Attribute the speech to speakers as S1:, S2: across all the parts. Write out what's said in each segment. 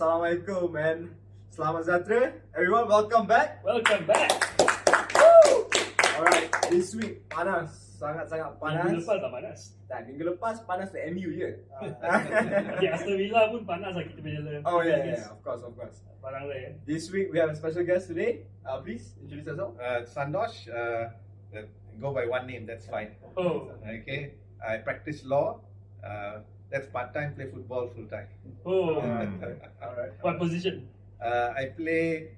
S1: Assalamualaikum and Selamat Sejahtera. Everyone, welcome back.
S2: Welcome back.
S1: Woo! Alright, this week panas. Sangat-sangat panas.
S2: Minggu lepas tak panas.
S1: Dan minggu lepas panas the MU je.
S2: Okay, Aston Villa pun panas lah kita punya.
S1: Oh yeah, of course.
S2: Barang lain.
S1: This week we have a special guest today. Please introduce yourself.
S3: Sandosh, go by one name, that's fine.
S2: Oh.
S3: Okay, I practice law. That's part-time, play football full-time.
S2: Oh.
S1: Alright.
S2: What position?
S3: I play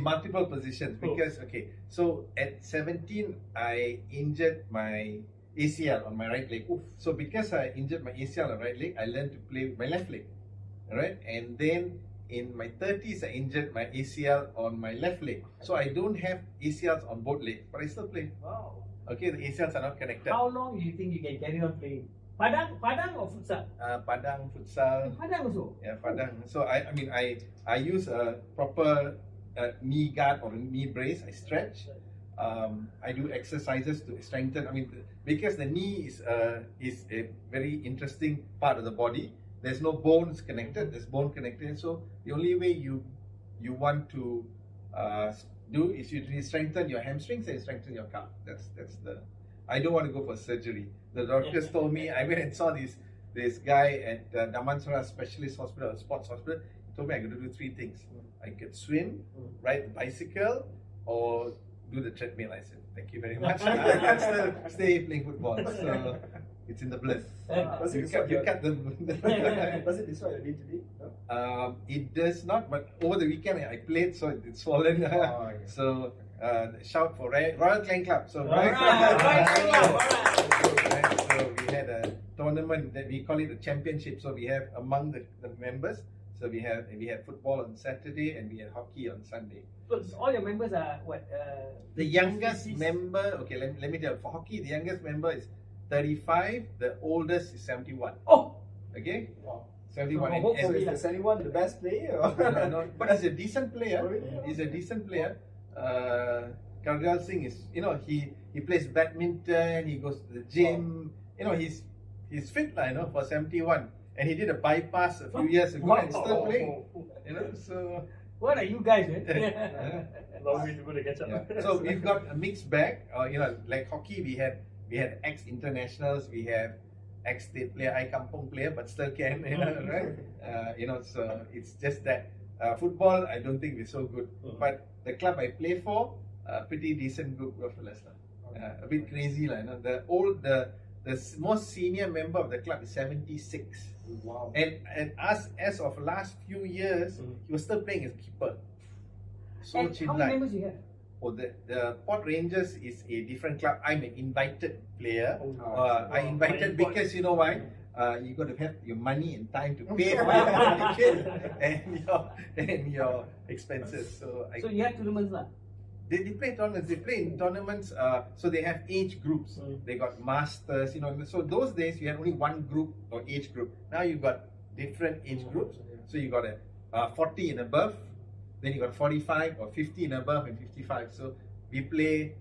S3: multiple positions because so at 17 I injured my ACL on my right leg. So because I injured my ACL on my right leg, I learned to play with my left leg. Alright, and then in my 30s I injured my ACL on my left leg. So I don't have ACLs on both legs, but I still play.
S4: Wow.
S3: Okay, the ACLs are not connected.
S4: How long do you think you can carry on playing? Padang or futsal?
S3: Padang, futsal.
S4: Padang also?
S3: Yeah, Padang. So I use a proper knee guard or knee brace. I stretch. I do exercises to strengthen. Because the knee is a very interesting part of the body. There's no bones connected. There's bone connected. So the only way you want to do is you strengthen your hamstrings and strengthen your calf. That's the. I don't want to go for surgery. The doctors told me, I went and saw this guy at Damansara Specialist Hospital, Sports Hospital. He told me I could do three things. I could swim, ride the bicycle, or do the treadmill. I said, thank you very much. I can still stay playing football. So it's in the blood. You cut the
S1: Does it destroy your day-to-day? No?
S3: It does not, but over the weekend I played, so it's swollen. So shout for Royal Clan Club. So
S4: Royal Clan Club.
S3: So we had a tournament that we call it a championship. So we have among the members. So we had football on Saturday and we had hockey on Sunday.
S4: So all your members are what?
S3: The youngest member, let me tell you, for hockey, the youngest member is 35. The oldest is 71.
S4: Oh.
S3: Okay.
S1: Wow.
S3: 71.
S4: So
S1: So is the 71 the best player?
S3: No, but he's a decent player. He's a decent player. Kargal Singh is, he plays badminton, he goes to the gym, he's fit for 71, and he did a bypass a few years ago and still playing, so.
S4: What are you guys, man?
S2: Long way to go to catch up.
S3: Yeah. So we've got a mixed bag, like hockey we had ex-internationals, we have ex-state player, kampung player, but still can, right? So it's just that. Football, I don't think we're so good, but the club I play for, pretty decent group of fellas. A bit crazy, the most senior member of the club is 76.
S1: Wow.
S3: And us, as of last few years, he was still playing as keeper. So
S4: And how many members you have?
S3: Oh, the Port Rangers is a different club. I'm an invited player. I invited because you know why? You got to have your money and time to pay for your ticket and your expenses. So
S4: you have tournaments lah.
S3: They play tournaments. They play in tournaments. So they have age groups. They got masters. So those days you had only one group or age group. Now you got different age groups. So you got a 40 and above. Then you got 45 or 50 and above and 55. So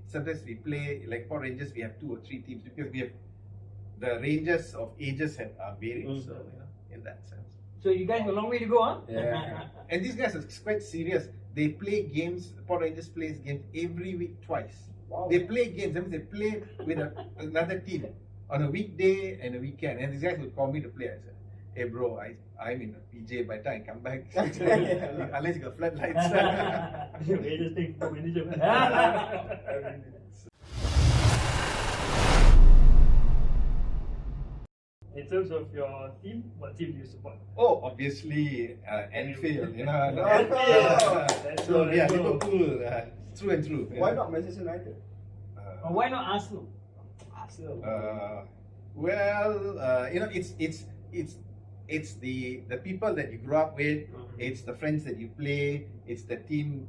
S3: sometimes we play like Port Rangers. We have 2 or 3 teams because we have. The ranges of ages are varying, so in that sense.
S4: So you guys have a long way to go, huh?
S1: Yeah.
S3: And these guys are quite serious. They play games. Port Rangers plays games every week twice.
S1: Wow.
S3: They play games. That means they play with another team on a weekday and a weekend. And these guys would call me to play. I said, "Hey bro, I'm in a PJ. By the time I come back, unless you got floodlights."
S2: Just take for manager. In terms of your team, what team do you support?
S3: Oh, obviously Anfield. So
S2: Let's go.
S3: Liverpool, through and through.
S1: Why not Manchester United?
S4: Or why not Arsenal?
S1: Arsenal.
S3: It's the people that you grew up with. It's the friends that you play. It's the team.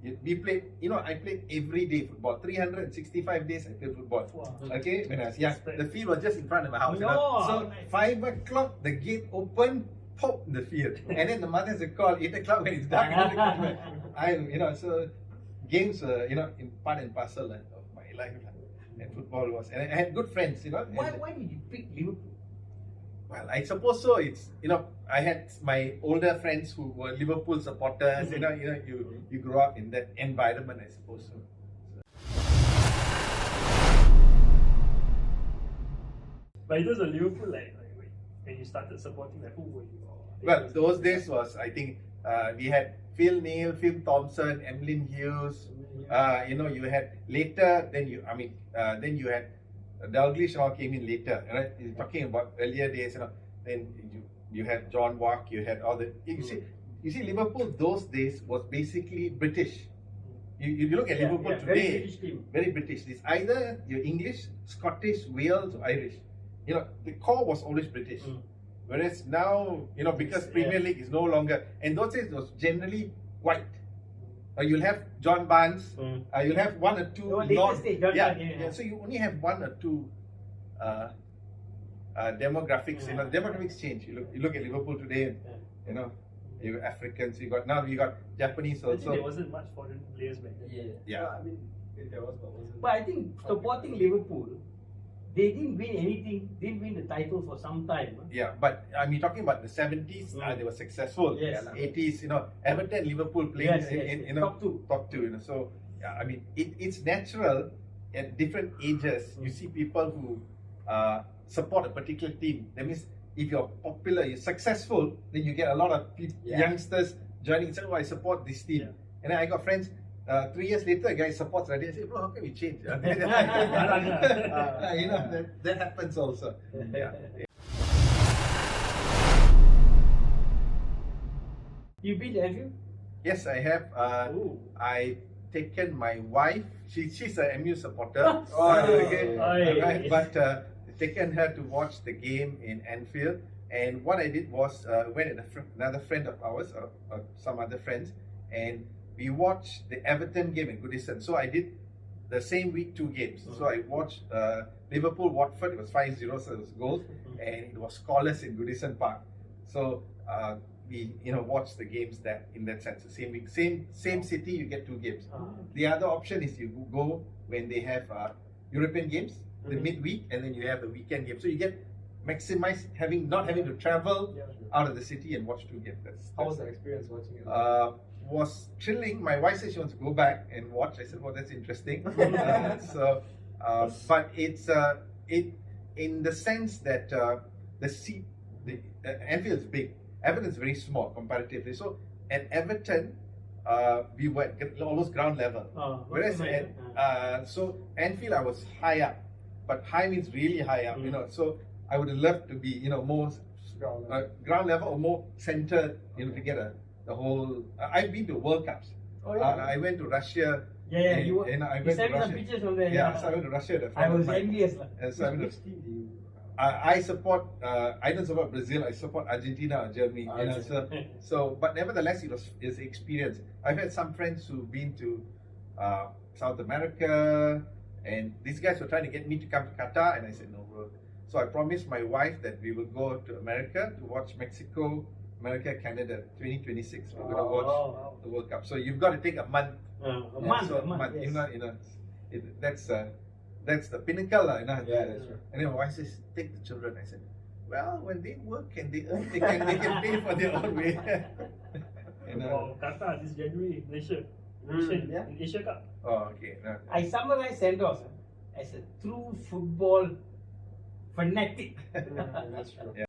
S3: We played. I played every day football. 365 days I played football.
S4: Wow.
S3: Okay, when I was young, the field was just in front of my house.
S4: No,
S3: So 5 o'clock, the gate opened, pop in the field, and then the mothers would call 8 o'clock when it's dark. So games were in part and parcel of my life. And football was, and I had good friends.
S4: Why did you pick Liverpool?
S3: Well, I suppose so. It's I had my older friends who were Liverpool supporters. You grow up in that environment, I suppose so.
S2: But in terms of Liverpool, like when you started supporting, like who were you?
S3: Well, those days was, I think, we had Phil Neal, Phil Thompson, Emlyn Hughes. You had later. Then you had Dalglish all came in later. Right? You're talking about earlier days. Then you had John Wack. You had all the. You see, Liverpool those days was basically British. You look at Liverpool today, very British. It's either you're English, Scottish, Wales, or Irish. The core was always British. Whereas now, because Premier League is no longer, and those days it was generally white. You'll have John Barnes, you'll have one or two. So you only have one or two demographics. Demographics change. You look at Liverpool today, you got Africans. You got Japanese also.
S2: There wasn't much foreign players back then.
S3: Yeah.
S1: I mean, if there was, but wasn't.
S4: But I think supporting Liverpool, they didn't win anything, didn't win the title for some time.
S3: Yeah, but I'm talking about the 70s. They were successful.
S4: Yes.
S3: 80s. Everton, Liverpool playing in
S4: top two.
S3: Top two. So yeah, I mean, it's natural at different ages. You see people who support a particular team. That means if you're popular, you're successful, then you get a lot of youngsters joining and saying, "Oh, I support this team." And then I got friends. 3 years later, a guy supports Ready. I say, "Bro, how can we change?" That happens also. Yeah.
S4: You been to Anfield?
S3: Yes, I have. I taken my wife. She's a MU supporter. But taken her to watch the game in Anfield. And what I did was went with another friend of ours, or some other friends, and we watched the Everton game in Goodison. So I did the same week 2 games. So I watched Liverpool Watford. It was 5-0, so it was goals, and it was scoreless in Goodison Park. So we watched the games in that sense. The same week, same city, you get 2 games. The other option is you go when they have European games, the midweek, and then you have the weekend game. So you get maximize not having to travel out of the city and watch 2 games.
S1: How was the experience watching it?
S3: Was thrilling. My wife said she wants to go back and watch. I said, "Well, that's interesting." But it's in the sense that the Anfield is big. Everton is very small comparatively. So at Everton, we were at almost ground level. Whereas so Anfield, I was high up, but high means really high up. So I would love to be more ground level or more centered. To get the whole. I've been to World Cups. I went to Russia.
S4: You
S3: went to
S4: sent me some
S3: Russia.
S4: pictures from there.
S3: So I went to Russia.
S4: I was envious.
S3: So I support. I don't support Brazil. I support Argentina or Germany. So, but nevertheless, it's experience. I've had some friends who've been to South America, and these guys were trying to get me to come to Qatar, and I said no, bro. So I promised my wife that we will go to America to watch Mexico, America, Canada, 2026. We're going to watch the World Cup. So you've got to take a month.
S4: A month.
S3: Yes. That's the pinnacle,
S1: Yeah, that's right.
S3: And then my wife says, "Take the children." I said, "Well, when they work and they earn, they can pay for their own way."
S2: Qatar this January, Malaysia. In Asia Cup.
S3: Oh, okay.
S4: I summarize Sandosh as a true football fanatic.
S1: That's true.
S3: Yeah.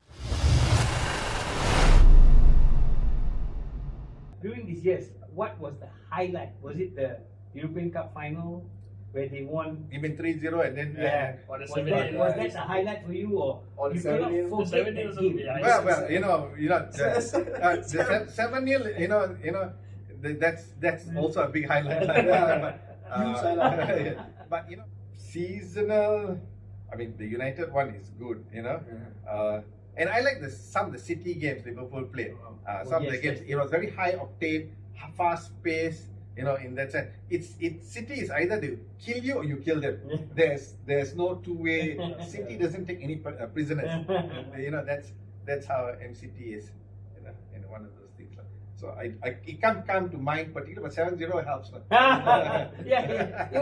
S4: During these years, what was the highlight? Was it the European Cup final where they won?
S3: You mean 3-0 and then
S2: Or the
S4: Was
S2: 7-0.
S4: that a highlight for you, or
S1: the
S4: you cannot
S1: 7-0?
S4: forget
S2: The 7-0
S4: that
S2: also,
S4: game?
S2: yeah.
S3: the 7-0, that's also a big highlight.
S1: Huge highlight.
S3: But seasonal. I mean, the United one is good. And I like some of the City games Liverpool played. Some of the games, it was very high octane, fast paced. In that sense, City is either they kill you or you kill them. There's no two-way. City doesn't take any prisoners. That's how MCT is. One of those things. So it can't come to mind particularly, but 7-0 helps.
S4: You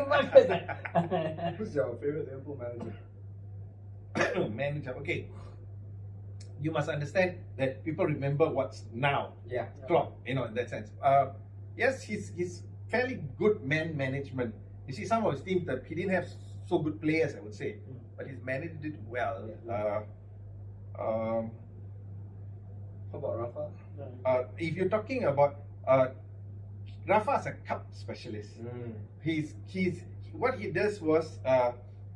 S4: must have that.
S1: Who's your favorite Liverpool manager?
S3: Manager, okay. you must understand that people remember what's now.
S1: Yeah.
S3: Klopp, in that sense. Yes, he's fairly good man management. You see, some of his teams that he didn't have so good players, I would say, but he's managed it well.
S1: How about Rafa?
S3: If you're talking about Rafa's a cup specialist. He's what he does was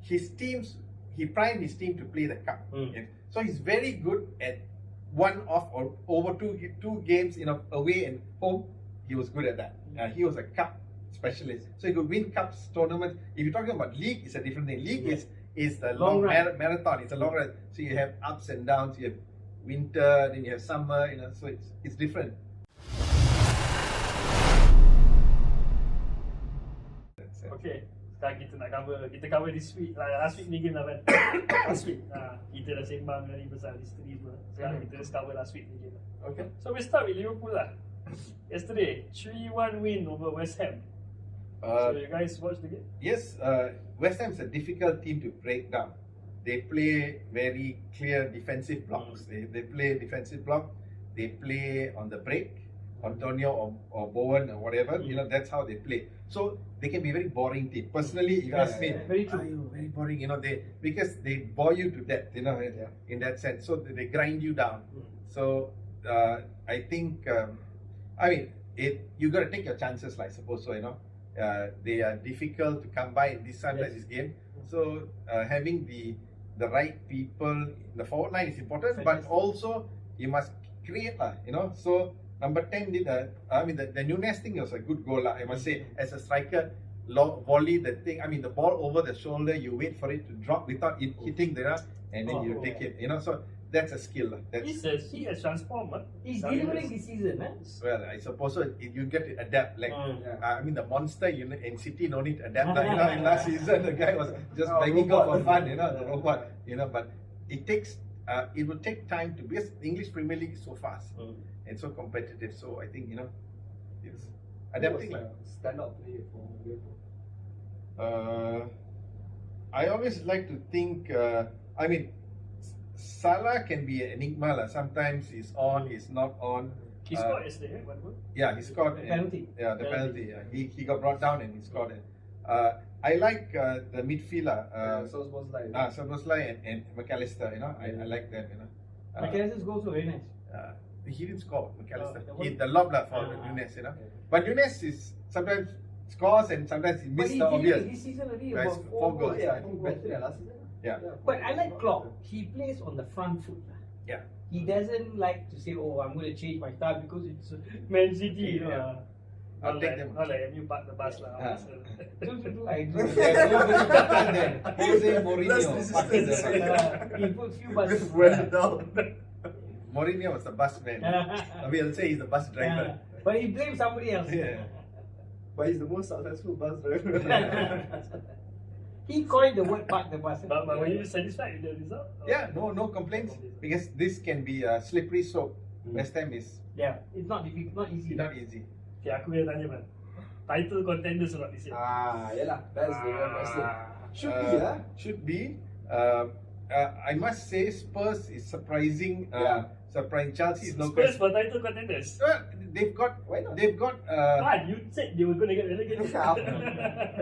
S3: his teams. He primed his team to play the cup. So he's very good at one-off or over two games away and home. He was good at that. He was a cup specialist, so he could win cups tournaments. If you're talking about league, it's a different thing. League is the long marathon. It's a long run. So you have ups and downs. You have winter, then you have summer. So it's different.
S2: Okay, sekarang kita cover this week. Last week ni game lah kan. Last week kita dah sembang dari besar history semua. Sekarang kita just cover last week ni game.
S1: Okay.
S2: So we start with Liverpool lah. Yesterday 3-1 win over West Ham. So you guys watched the game?
S3: Yes, West Ham is a difficult team to break down. They play very clear defensive blocks. They play defensive block. They play on the break, Antonio or Bowen or whatever. That's how they play. So they can be very boring team. Personally, if you ask me,
S4: very true.
S3: Very boring. Because they bore you to death. In that sense. So they grind you down. So I think, you got to take your chances, I suppose. So they are difficult to come by in this time like this game. So having the right people in the forward line is important, but also you must create, So number 10 did the Nunes thing was a good goal, I must say. As a striker, volley the thing. The ball over the shoulder, you wait for it to drop without it hitting the and then you take it. So that's a skill.
S2: He has transformed.
S4: He's delivering this season.
S3: Well, I suppose so. You get to adapt. The monster in City no need to adapt. In last season, the guy was just begging for fun. The robot. But it takes. It will take time because the English Premier League is so fast and so competitive. So I think it's adapting.
S1: Standout player for Liverpool.
S3: I always like to think. Salah can be an enigma. Sometimes he's on, he's not on.
S2: He scored yesterday, one goal.
S3: Yeah, he scored.
S4: The penalty.
S3: The penalty. He got brought down and he scored it. I like the midfielder. Soboslai and McAllister. I like them.
S4: McAllister's goals were very nice.
S3: He didn't score. McAllister. The lob for Nunes. But Nunes is sometimes scores and sometimes he misses the obvious.
S4: This season already
S3: Guys,
S4: about
S3: 4 goals.
S1: I think better than last season.
S3: Yeah.
S4: But I like Klopp. He plays on the front foot.
S3: Yeah.
S4: He doesn't like to say, "Oh, I'm going to change my style because it's
S2: Man City,
S3: I'll take them.
S2: Not like MU park the bus lah.
S4: I do."
S3: Jose Mourinho.
S4: He put few buses.
S1: Well down.
S3: Mourinho was the bus man. We'll say he's the bus driver.
S4: But he blames somebody else.
S3: Yeah.
S1: But he's the most successful bus driver.
S4: He coined the word "park the bus."
S2: But were you satisfied with the result?
S3: Yeah, no complaints because this can be a slippery slope. West Ham is
S4: it's not difficult, not easy.
S3: not easy.
S2: Okay, aku yang tanya man. Title contenders or not this year?
S1: Yeah, that's the real question.
S3: Should be. I must say Spurs is surprising. Surprising. Chelsea is no
S2: Spurs for title contenders.
S3: They've got.
S1: Why not?
S3: They've got.
S2: Man, you said they were going to get relegated.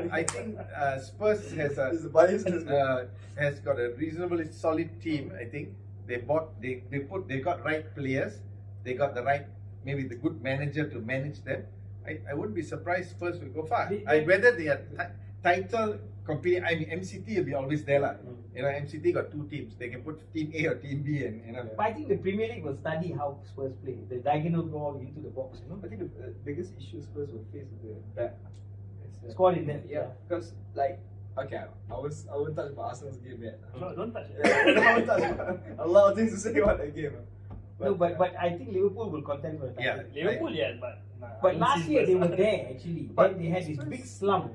S3: I think Spurs has
S1: It's a biased.
S3: has got a reasonably solid team. I think they got right players. They got the right, maybe the good manager to manage them. I wouldn't be surprised Spurs will go far. Whether they are title competing, MCT will be always there lah. MCT got 2 teams. They can put team A or team B and
S4: But I think the Premier League will study how Spurs play, the diagonal ball into the box.
S1: I think the biggest issue Spurs will face is the back.
S4: Squad in depth.
S1: Yeah, because okay, I won't touch about Arsenal's game yet.
S2: No, don't touch it.
S1: I won't touch a lot of things to say about that game.
S4: But I think Liverpool will contend for the title.
S2: Liverpool, yes,
S4: But last year they were there actually.
S1: But
S4: then they had this big slump.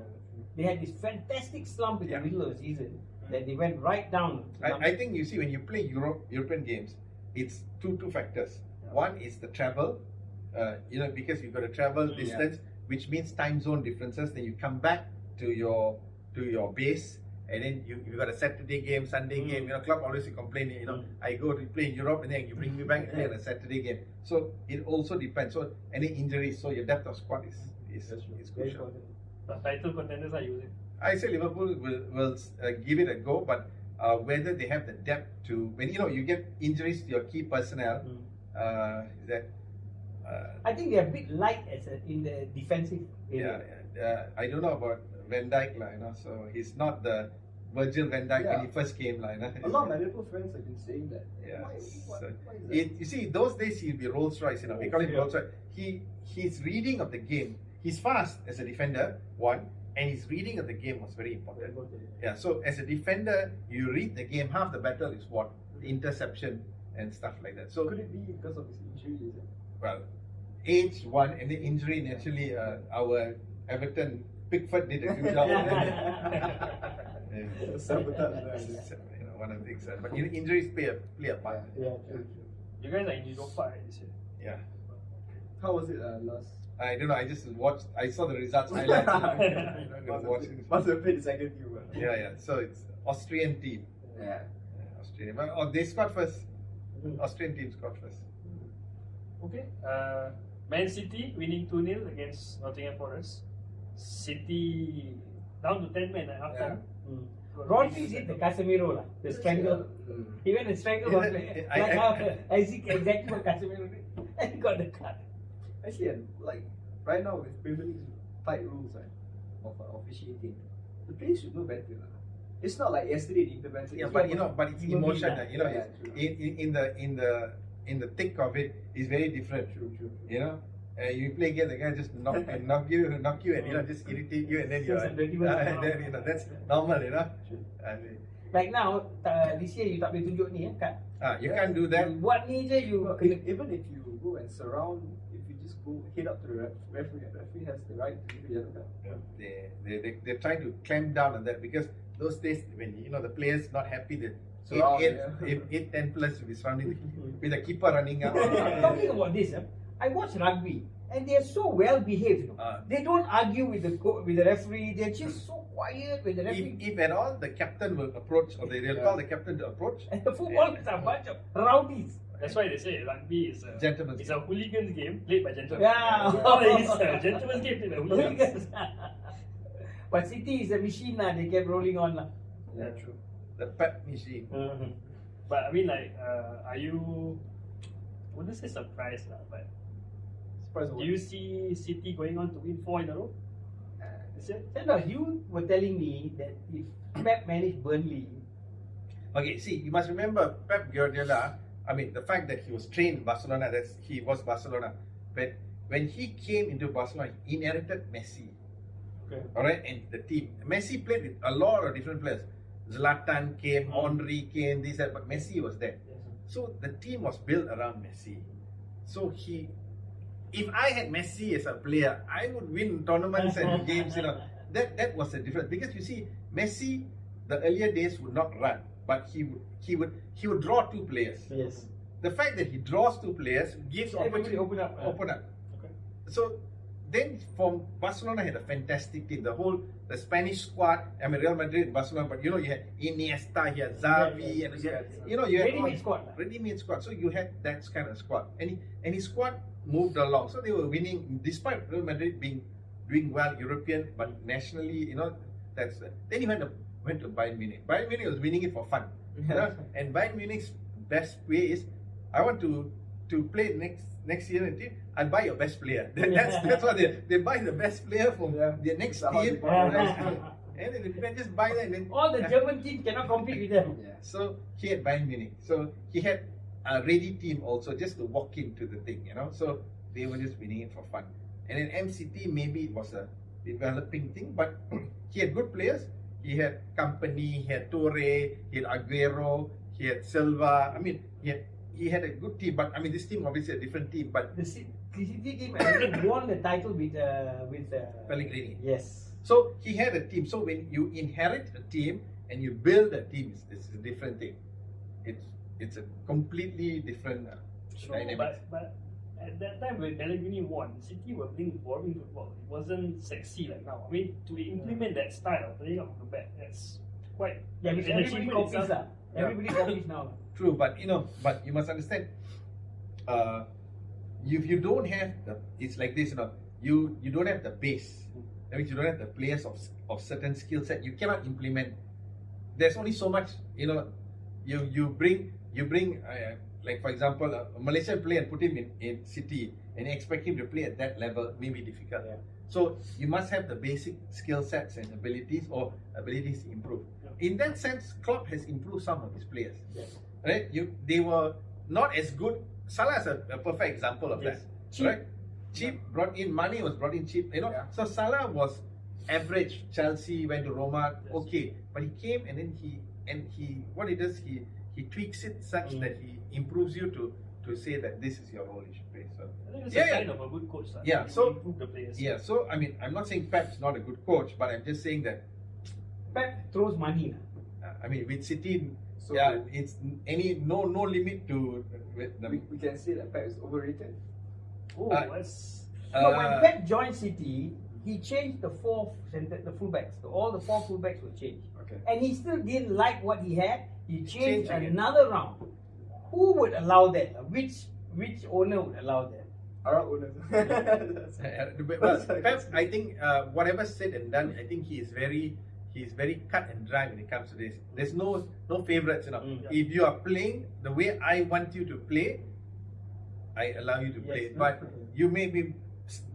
S4: They had this fantastic slump in the middle of the season. That they went right down.
S3: I think you see when you play European games, it's two factors. One is the travel, because you've got to travel distance, which means time zone differences. Then you come back to your base, and then you got a Saturday game, Sunday game. You know, club always complain. You know, I go to play in Europe, and then you bring me back and play on a Saturday game. So it also depends. So any injuries, so your depth of squad is crucial.
S2: But title contenders are using.
S3: I say Liverpool will give it a go, but whether they have the depth to, when you get injuries to your key personnel, is that
S4: I think they're a bit light in the defensive area.
S3: I don't know about Van Dijk, so he's not the Virgil van Dijk when he first came.
S1: A lot of my Liverpool friends have been saying that.
S3: Yeah.
S1: Why is that?
S3: You see, those days he'll be Rolls Royce, we call him Rolls Royce. His reading of the game, he's fast as a defender, one, and his reading of the game was very important. Yeah, so as a defender, you read the game, half the battle is what? The interception and stuff like that. So
S1: could it be because of his injury, is it?
S3: well, age one, and the injury naturally, our Everton Pickford did a good job. One of the things, but injuries play a part.
S4: Yeah.
S2: You guys are in Europa this year.
S3: Yeah.
S1: How was it last?
S3: I don't know. I just watched. I saw the results highlights.
S1: Must have played the second team.
S3: Yeah. So it's Austrian team.
S1: Yeah.
S3: Australian. Well, they scored first. Austrian team scored first.
S2: Okay. Man City winning 2-0 against Nottingham Forest. City down to 10 men at halftime.
S4: Rodri did the Casemiro, the strangle. He went and strangled one player. Like how Isaac exactly what Casemiro did. And he got the card.
S1: Actually, like right now with Premier League's tight rules of officiating, the players should know better. It's not like yesterday the intervention.
S3: Yeah, but it's emotion. In the thick of it, it's very different. True. You play against the guy just knock you, and just irritate you, and then that's normal,
S4: Like now, this year you tak boleh tunjuk ni kat.
S3: You can't do that.
S4: Buat ni je you.
S1: Even if you go and surround, if you just go head up to the referee has the right to give a yellow card.
S3: They're trying to clamp down on that because those days when the players not happy, that
S1: Surround,
S3: 10 plus will be surrounding with the keeper running up.
S4: Talking about this, I watch rugby and they're so well behaved. They don't argue with the referee. They're just so quiet with the referee.
S3: If at all, the captain will approach, or they'll call the captain to approach.
S4: And the football is a bunch of rowdies.
S2: That's why they say rugby is
S3: Gentleman's
S2: it's a hooligan's game played by gentlemen.
S4: Yeah.
S2: It's a gentleman's game played by hooligans.
S4: But City is a machine lah. They kept rolling on lah.
S3: Yeah, true. The PEP machine.
S2: But I mean, like, are you? I wouldn't say surprised lah, but do you see City going on to win 4 in a row? This year?
S4: Sandosh, you were telling me that if Pep managed Burnley.
S3: Okay, see, you must remember Pep Guardiola. I mean, the fact that he was trained in Barcelona, he was Barcelona. But when he came into Barcelona, he inherited Messi.
S2: Okay.
S3: Alright, and the team. Messi played with a lot of different players. Zlatan came, Henry came, but Messi was there. So the team was built around Messi. So if I had Messi as a player, I would win tournaments and games. That was the difference. Because you see, Messi, the earlier days would not run, but he would draw 2 players.
S4: Yes.
S3: The fact that he draws 2 players gives
S4: Everybody
S3: opportunity. Open up.
S2: Okay.
S3: So then from Barcelona had a fantastic team. The Spanish squad, I mean Real Madrid, Barcelona, but you had Iniesta, you had Xavi, and you had
S4: ready-made squad.
S3: Ready-made squad. So you had that kind of squad, and his squad moved along. So they were winning despite Real Madrid doing well European, but nationally, that's then he went to Bayern Munich. Bayern Munich was winning it for fun, and Bayern Munich's best way is, I want to play next year in the team, I'll buy your best player. That's what they buy the best player from their next team. And then they just buy that. And then,
S4: all the German teams cannot compete with them.
S3: So he had Bayern Munich. So he had a ready team also just to walk into the thing, So they were just winning it for fun. And then MCT, maybe it was a developing thing, but he had good players. He had Company, he had Torre, he had Aguero, he had Silva. I mean, he had a good team, but I mean, this team obviously a different team. But
S4: the City team actually won the title with
S3: Pellegrini.
S4: Yes.
S3: So he had a team. So when you inherit a team and you build a team, it's a different thing. It's a completely different dynamic.
S2: But at that time when Pellegrini won, City were playing boring football. It wasn't sexy like now. I mean, to implement that style of playing off the back, quite.
S4: Yeah,
S2: it's
S4: because
S2: an
S4: everybody
S2: achievement
S4: copies
S2: itself.
S4: Everybody copies now.
S3: True, but but you must understand. If you don't have it's like this, you don't have the base. That means you don't have the players of certain skill set. You cannot implement. There's only so much. You bring like for example a Malaysian player and put him in City and expect him to play at that level may be difficult.
S4: Yeah.
S3: So you must have the basic skill sets and abilities or abilities to improve.
S2: Yeah.
S3: In that sense, Klopp has improved some of his players.
S4: Yes.
S3: Right? They were not as good. Salah is a perfect example of
S4: Yes.
S3: that.
S4: Cheap.
S3: Right? Cheap, brought in money, was brought in cheap.
S1: Yeah.
S3: So Salah was average. Chelsea went to Roma,
S2: Yes.
S3: okay, but he came and then he what he does, he tweaks it such that he improves you to say that this is your role you should play. So
S2: I think it's
S3: Yeah,
S2: a
S3: yeah.
S2: sign of a good coach.
S3: Yeah,
S2: He
S3: so-
S2: improve the players.
S3: yeah, so I mean, I'm not saying Pep's not a good coach, but I'm just saying that
S4: Pep throws money.
S3: I mean with City,
S1: So
S3: it's no limit to.
S1: we can say that Pep is overrated.
S2: Oh, that's.
S4: No, when Pep joined City, he changed the fullbacks. All the four fullbacks were changed.
S1: Okay.
S4: And he still didn't like what he had. He changed
S3: Changed again.
S4: another round. Who would allow that? Which owner would allow that?
S1: Our owners.
S3: Well, Pep, I think whatever said and done, I think he's very cut and dry when it comes to this. There's no favorites. If you are playing the way I want you to play, I allow you to play.
S4: Yes.
S3: But you may be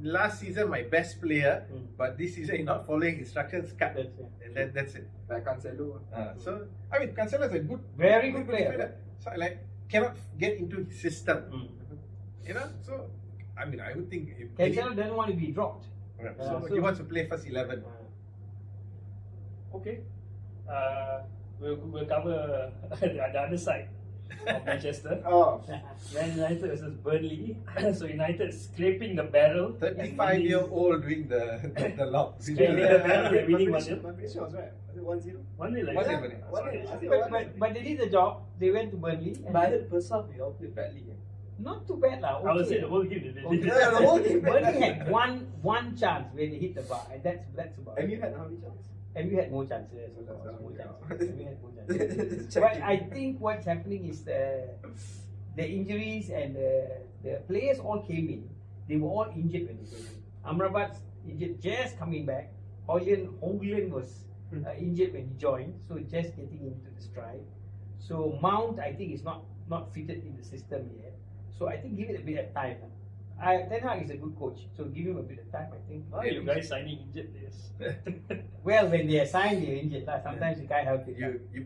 S3: last season my best player, but this season you're not following instructions. Cut.
S4: That's it.
S3: And that's it.
S1: Like Cancelo.
S3: So I mean, Cancelo is a good,
S4: Very good player.
S3: So I cannot get into his system.
S4: Mm.
S3: So I mean, I would think if
S4: Kesian doesn't want to be dropped.
S3: so he wants to play first 11.
S2: Okay. We'll cover the other side of Manchester.
S1: Oh,
S2: Man United versus Burnley. So United scraping the barrel.
S3: 35-year-old doing the lock.
S2: Scraping the barrel.
S1: my
S2: Winning
S1: prediction
S2: 1-0.
S1: my prediction was right. Was it 1-0?
S2: 1-0 like
S3: 1-0,
S2: that.
S3: 1-0.
S2: Sorry.
S1: I think 1-0.
S4: But they did the job. They went to Burnley. And
S1: But I heard first half we all played badly.
S4: not too bad lah.
S2: I would say
S4: Okay.
S2: the whole game they
S4: Okay.
S2: did.
S1: Yeah, the whole game.
S4: Burnley had one chance where they hit the bar, and that's about
S1: And
S4: it.
S1: you had how many chances?
S4: And we had more chances. Of course, more
S1: Yeah.
S4: chances. We had more chances.
S1: Just
S4: But
S1: checking.
S4: I think what's happening is the injuries and the players all came in. They were all injured when they came in. Amrabat's injured, just coming back. Honglen was injured when he joined, so just getting into the stride. So Mount, I think, is not fitted in the system yet. So I think give it a bit of time. Ten Hag is a good coach, so give him a bit of time. I think.
S2: Why are you guys signing injured players?
S4: Well, when they are signed, they're injured. Sometimes you can't help it.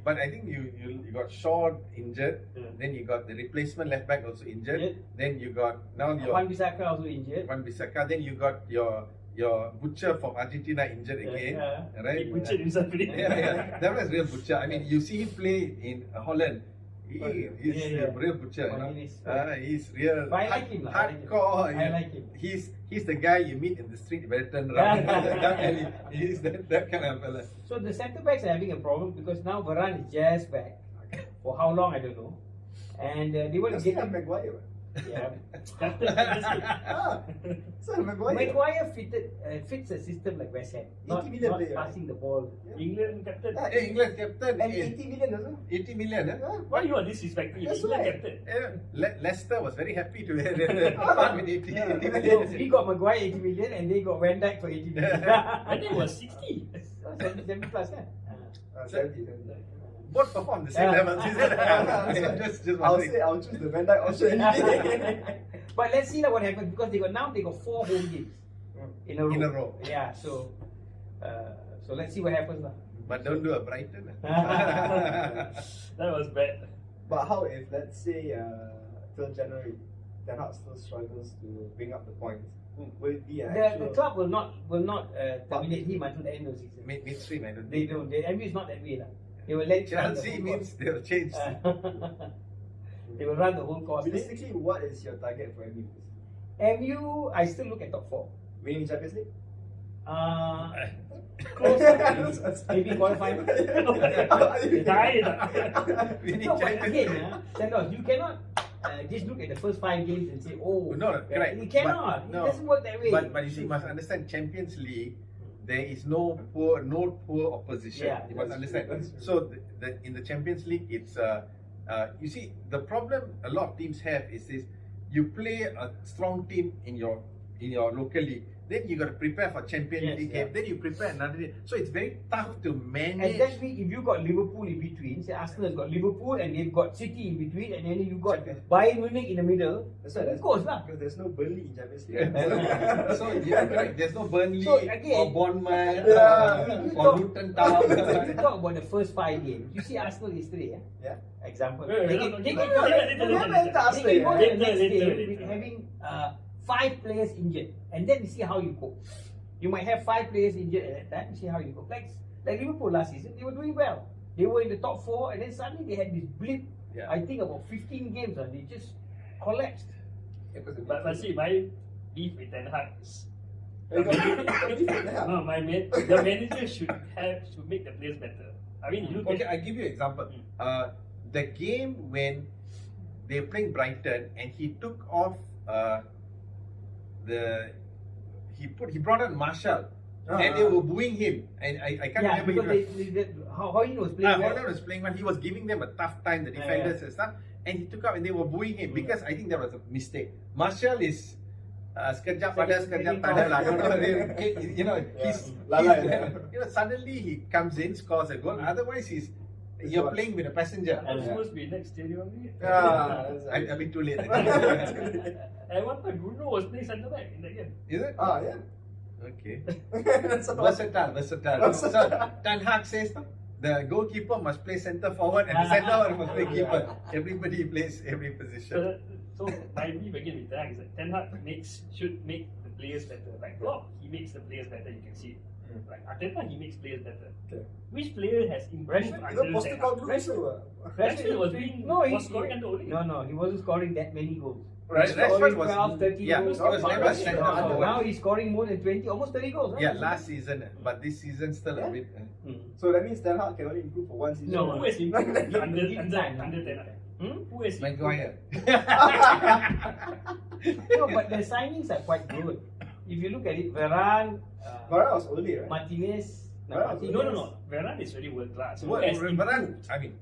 S3: But I think you got Shaw injured.
S2: Yeah.
S3: Then you got the replacement left back also injured.
S4: Yeah.
S3: Then you got now your
S4: Wan-Bissaka also injured.
S3: Wan-Bissaka. Then you got your butcher from Argentina injured again.
S4: Yeah.
S3: Right?
S2: He butchered himself.
S3: Yeah. That was real butcher. I mean, you see him play in Holland. He's
S4: Yeah.
S3: a real butcher.
S4: Oh,
S3: You
S4: he is.
S3: know? He's real.
S4: But I like him lah.
S3: Hardcore.
S4: I like him.
S3: He's the guy you meet in the street, better turn around. He's that kind of fella.
S4: So the centre backs are having a problem because now Farhan is just back. For how long, I don't know. And they want to
S1: Just
S4: get
S1: have
S4: him.
S1: Maguire.
S4: Yeah.
S1: Ah, so Maguire.
S4: Maguire fits a system like West Ham.
S1: 80 million
S4: not
S1: player,
S4: passing the ball.
S2: England captain.
S1: Yeah.
S3: Hey, England captain.
S1: And
S3: in
S1: 80 million also.
S3: 80 million.
S2: Why you are disrespecting
S1: That's
S2: England
S1: right.
S2: captain?
S3: Leicester was very happy to have fund with 80
S1: Yeah.
S3: million.
S4: So we got Maguire 80 million and they got Van Dijk for 80 million.
S2: I think it was 60.
S4: 70 plus, kan?
S1: 70.
S3: Both perform the same
S4: Yeah.
S3: level. just
S1: I'll
S3: wondering.
S1: say I'll choose the Van Dijk option any day.
S4: But let's see what happens because they got 4 home games in a row.
S3: In a row.
S4: Yeah, so let's see what happens lah.
S3: But don't do a Brighton.
S2: That was bad.
S1: But how if let's say till January, Ten Hag still struggles to bring up the points? Will it be an
S4: The
S1: actual?
S4: club will not terminate him until the end of the season.
S3: Midstream, I don't
S4: They
S3: think.
S4: don't. The MU is not that way lah. They will let run the
S3: Chelsea
S4: whole
S3: means they'll change.
S4: course. They will run the whole course.
S1: Realistically, what is your target for MU?
S4: MU, I still look at top 4.
S1: Winning Champions League?
S4: Close. Maybe quarterfinal.
S2: Died.
S3: Winning
S4: No, but
S3: Champions
S4: again, Sandosh, you cannot just look at the first 5 games and say, oh,
S3: No, correct.
S4: You cannot.
S3: But- no.
S4: It doesn't work that way.
S3: But you see, you must understand Champions League. there is no poor opposition.
S4: Yeah,
S3: you must
S1: that's
S3: understand.
S1: true, that's true.
S3: So in the Champions League, it's you see the problem a lot of teams have is this: you play a strong team in your local league. Then you got to prepare for Champions League game. Then you prepare another day. So it's very tough to manage.
S4: And then if you got Liverpool in between, say Arsenal's got Liverpool and they've got City in between, and then you got Bayern Munich in the middle.
S1: That's why
S4: of course lah.
S1: because there's no Burnley in Champions League.
S3: So yeah, correct. There's no Burnley
S4: So, again,
S3: or Bournemouth
S1: Yeah.
S3: or Luton Town.
S4: You talk about the first 5 games. You see Arsenal yesterday,
S1: Yeah.
S4: Example.
S2: Yeah,
S4: Take
S2: yeah,
S4: it- take
S2: yeah,
S4: it go-
S2: yeah,
S4: take
S2: yeah,
S4: it
S2: yeah,
S4: go-
S2: yeah,
S1: yeah.
S4: take it go to the
S2: Later,
S4: next
S2: later,
S4: game with
S2: later.
S4: having 5 players injured, and then you see how you cope. You might have 5 players injured at that time. See how you cope. Like Liverpool last season, they were doing well. They were in the top 4, and then suddenly they had this blip.
S3: Yeah.
S4: I think about 15 games, and they just collapsed.
S2: But see, my beef with Ten Hag is
S1: You got beef with Ten Hag?
S2: no, the manager should make the players better. I mean, you look
S3: Okay,
S2: at
S3: I give you an example. The game when they're playing Brighton and he took off he brought on Marshall and they were booing him, and I can't
S4: Yeah,
S3: remember
S4: because how he was playing well.
S3: Horner was playing well. He was giving them a tough time, the defenders and stuff, and he took up and they were booing him because I think that was a mistake. Marshall is sekejap pada sekejap tada lah. I don't know. You know, he's
S1: Lalai.
S3: you know, suddenly he comes in, scores a goal. Otherwise, you're playing with a passenger.
S2: I'm supposed to be next stadium.
S3: I'm a bit too late.
S2: At one point, Bruno was playing centre back in that game.
S3: Is it?
S1: Yeah.
S3: Okay.
S1: That's all.
S3: Versatile. So Ten Hag says the goalkeeper must play centre forward and the centre forward must play keeper. Everybody plays every position.
S2: So my beef again with Ten Hag is that Ten Hag should make the players better. Like Klopp, he makes the players better. You can see it. Like Arteta, he makes players better.
S1: Okay.
S2: Which player has improved
S1: You know,
S2: under Ten
S1: Postecoglou
S2: Hag?
S1: also.
S2: Rashford was scoring under Ole.
S4: No, he wasn't scoring that many goals.
S3: Right,
S4: He was
S3: Rashford
S4: scoring
S3: was
S4: 12, 13
S3: yeah,
S4: goals.
S3: he was never centre forward.
S4: Now he's scoring more than 20, almost 30 goals.
S3: Yeah, last season, but this season still a bit.
S1: So that means Ten Hag can only improve for one season.
S4: No.
S2: Who has improved under
S4: Give time.
S2: Ten Hag? Who has improved?
S3: Maguire.
S4: No, but the signings are quite good. If you look at it, Varane,
S1: Varane was Ole, right?
S4: Martinez.
S2: No. Varane is really world class. Who
S3: Well,
S2: has
S3: Varane,
S2: improved?
S3: I mean,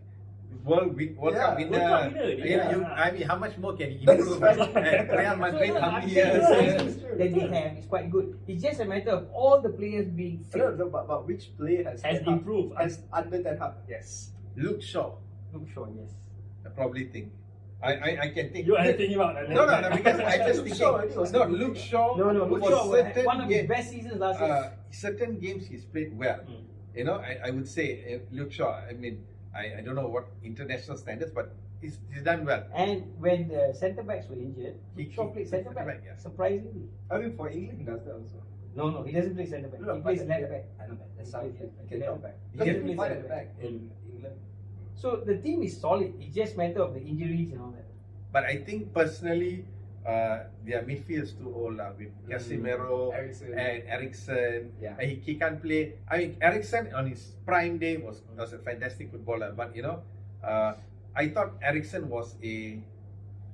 S3: World Cup winner.
S2: World Cup winner, yeah.
S3: I mean, how much more can he improve? And Real Madrid,
S4: So,
S3: how
S4: I'm
S3: many
S4: saying
S3: years?
S4: the signings that they have is quite good. It's just a matter of all the players being fit.
S1: No, but which player has
S2: Has
S1: Ten Hag-
S2: improved.
S1: Has under Ten Hag?
S2: Yes.
S3: Luke Shaw,
S4: Look, sure, yes.
S3: I probably think. I can think.
S2: You are thinking about
S3: No, because I just
S1: Luke
S3: thinking.
S1: Shaw already was
S3: No,
S1: good.
S3: Luke Shaw.
S4: No, Luke
S3: for
S4: Shaw had
S3: certain
S4: one of his
S3: games-
S4: best seasons last year.
S3: certain games he's played well. You know, I would say Luke Shaw. I mean, I don't know what international standards, but he's done well.
S4: And when the centre backs were injured,
S3: He-
S4: Luke Shaw played centre back,
S3: centre back, yeah.
S4: surprisingly.
S1: I mean, for England, he does that also.
S4: No, he doesn't play centre back. He plays left back.
S1: I know, that's how
S4: He
S1: he
S4: plays
S1: can
S4: left
S1: come back.
S4: He
S1: Because
S4: doesn't
S1: he
S4: play
S1: fight
S4: centre
S1: at the back in England.
S4: So the team is solid. It's just a matter of the injuries and all that.
S3: But I think personally, their midfield is too old with Casemiro
S1: Eriksen.
S3: and Eriksen.
S1: Yeah.
S3: He can't play. I mean, Eriksen on his prime day was a fantastic footballer. But you know, I thought Eriksen was a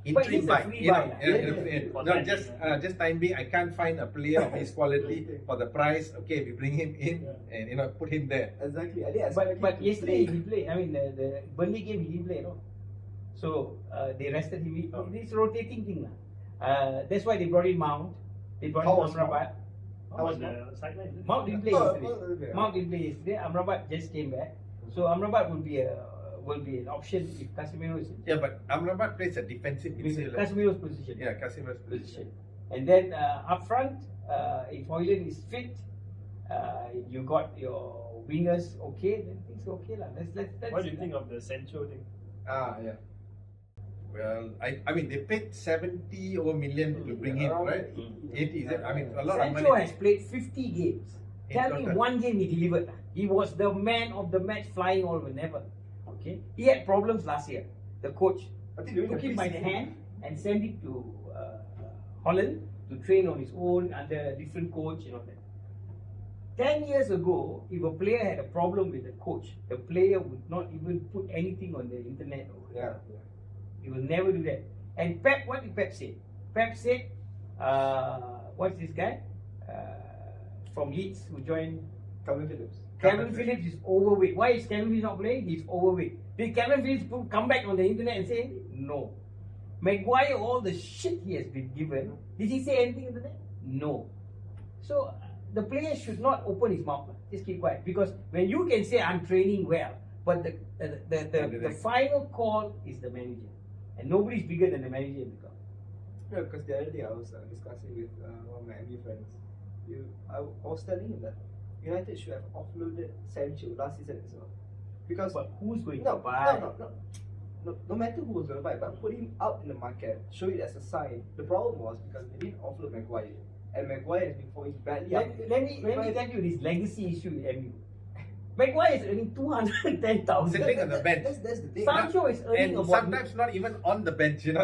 S4: But
S3: interim
S4: he's a
S3: buy.
S4: free
S3: You know,
S4: buy,
S2: yeah.
S3: no, just time being, I can't find a player of his quality for the price. Okay, we bring him in and put him there.
S1: Exactly. I didn't expect him
S4: But
S1: to
S4: yesterday
S1: play.
S4: he played. I mean, the Burnley game he didn't play, no. So they rested him. This rotating thing, that's why they brought in Mount. They brought
S1: How
S4: in
S1: was Mount?
S4: Amrabat.
S2: How was the sideline?
S4: Mount didn't play
S1: Oh,
S4: yesterday.
S1: yeah.
S4: Mount didn't play yesterday. Amrabat just came back. So Amrabat will be an option if Casemiro is in.
S3: Yeah, but Amrabat plays a defensive midfielder.
S4: Casemiro's position.
S3: Yeah, Casemiro's position.
S4: And then up front, if Hoyland is fit, you got your wingers okay, then things are okay lah. Let's
S2: What do you think of the Sancho thing?
S1: Yeah.
S3: Well, I mean, they paid 70 million to bring him, right? 80, is it? I mean, a lot of
S4: Sancho
S3: money.
S4: has played 50 games.
S3: In
S4: Tell me
S3: total.
S4: one game he delivered. He was the man of the match, flying all over, never. Okay, he had problems last year. The coach
S1: I think during
S4: took
S1: the
S4: him by the
S1: preseason-
S4: hand and sent him to Holland to train on his own under a different coach and all that. 10 years ago, if a player had a problem with the coach, the player would not even put anything on the internet. Or
S1: Yeah.
S4: He will never do that. And Pep, what did Pep say? Pep said, what's this guy? from Leeds who joined.
S1: Calvin Phillips.
S4: Calvin Phillips is overweight. Why is Calvin Phillips not playing? He's overweight. Did Calvin Phillips come back on the internet and say no? Maguire, all the shit he has been given, did he say anything in the net? No. So the player should not open his mouth. Just keep quiet. Because when you can say I'm training well, but the final call is the manager, and nobody's bigger than the manager in the club.
S1: Yeah, because the other day I was discussing with one of my MU friends. I was telling him that United should have offloaded Sancho last season as well. Because
S4: But who's going to buy?
S1: No matter who was going to buy, but put him out in the market, show it as a sign. The problem was because they didn't offload Maguire, and Maguire has been falling badly.
S4: Let me tell you this legacy issue with MU. Maguire is earning 210,000.
S3: Sitting on the bench.
S1: That's the thing.
S4: Sancho is earning
S3: And
S4: about.
S3: sometimes not even on the bench, you know.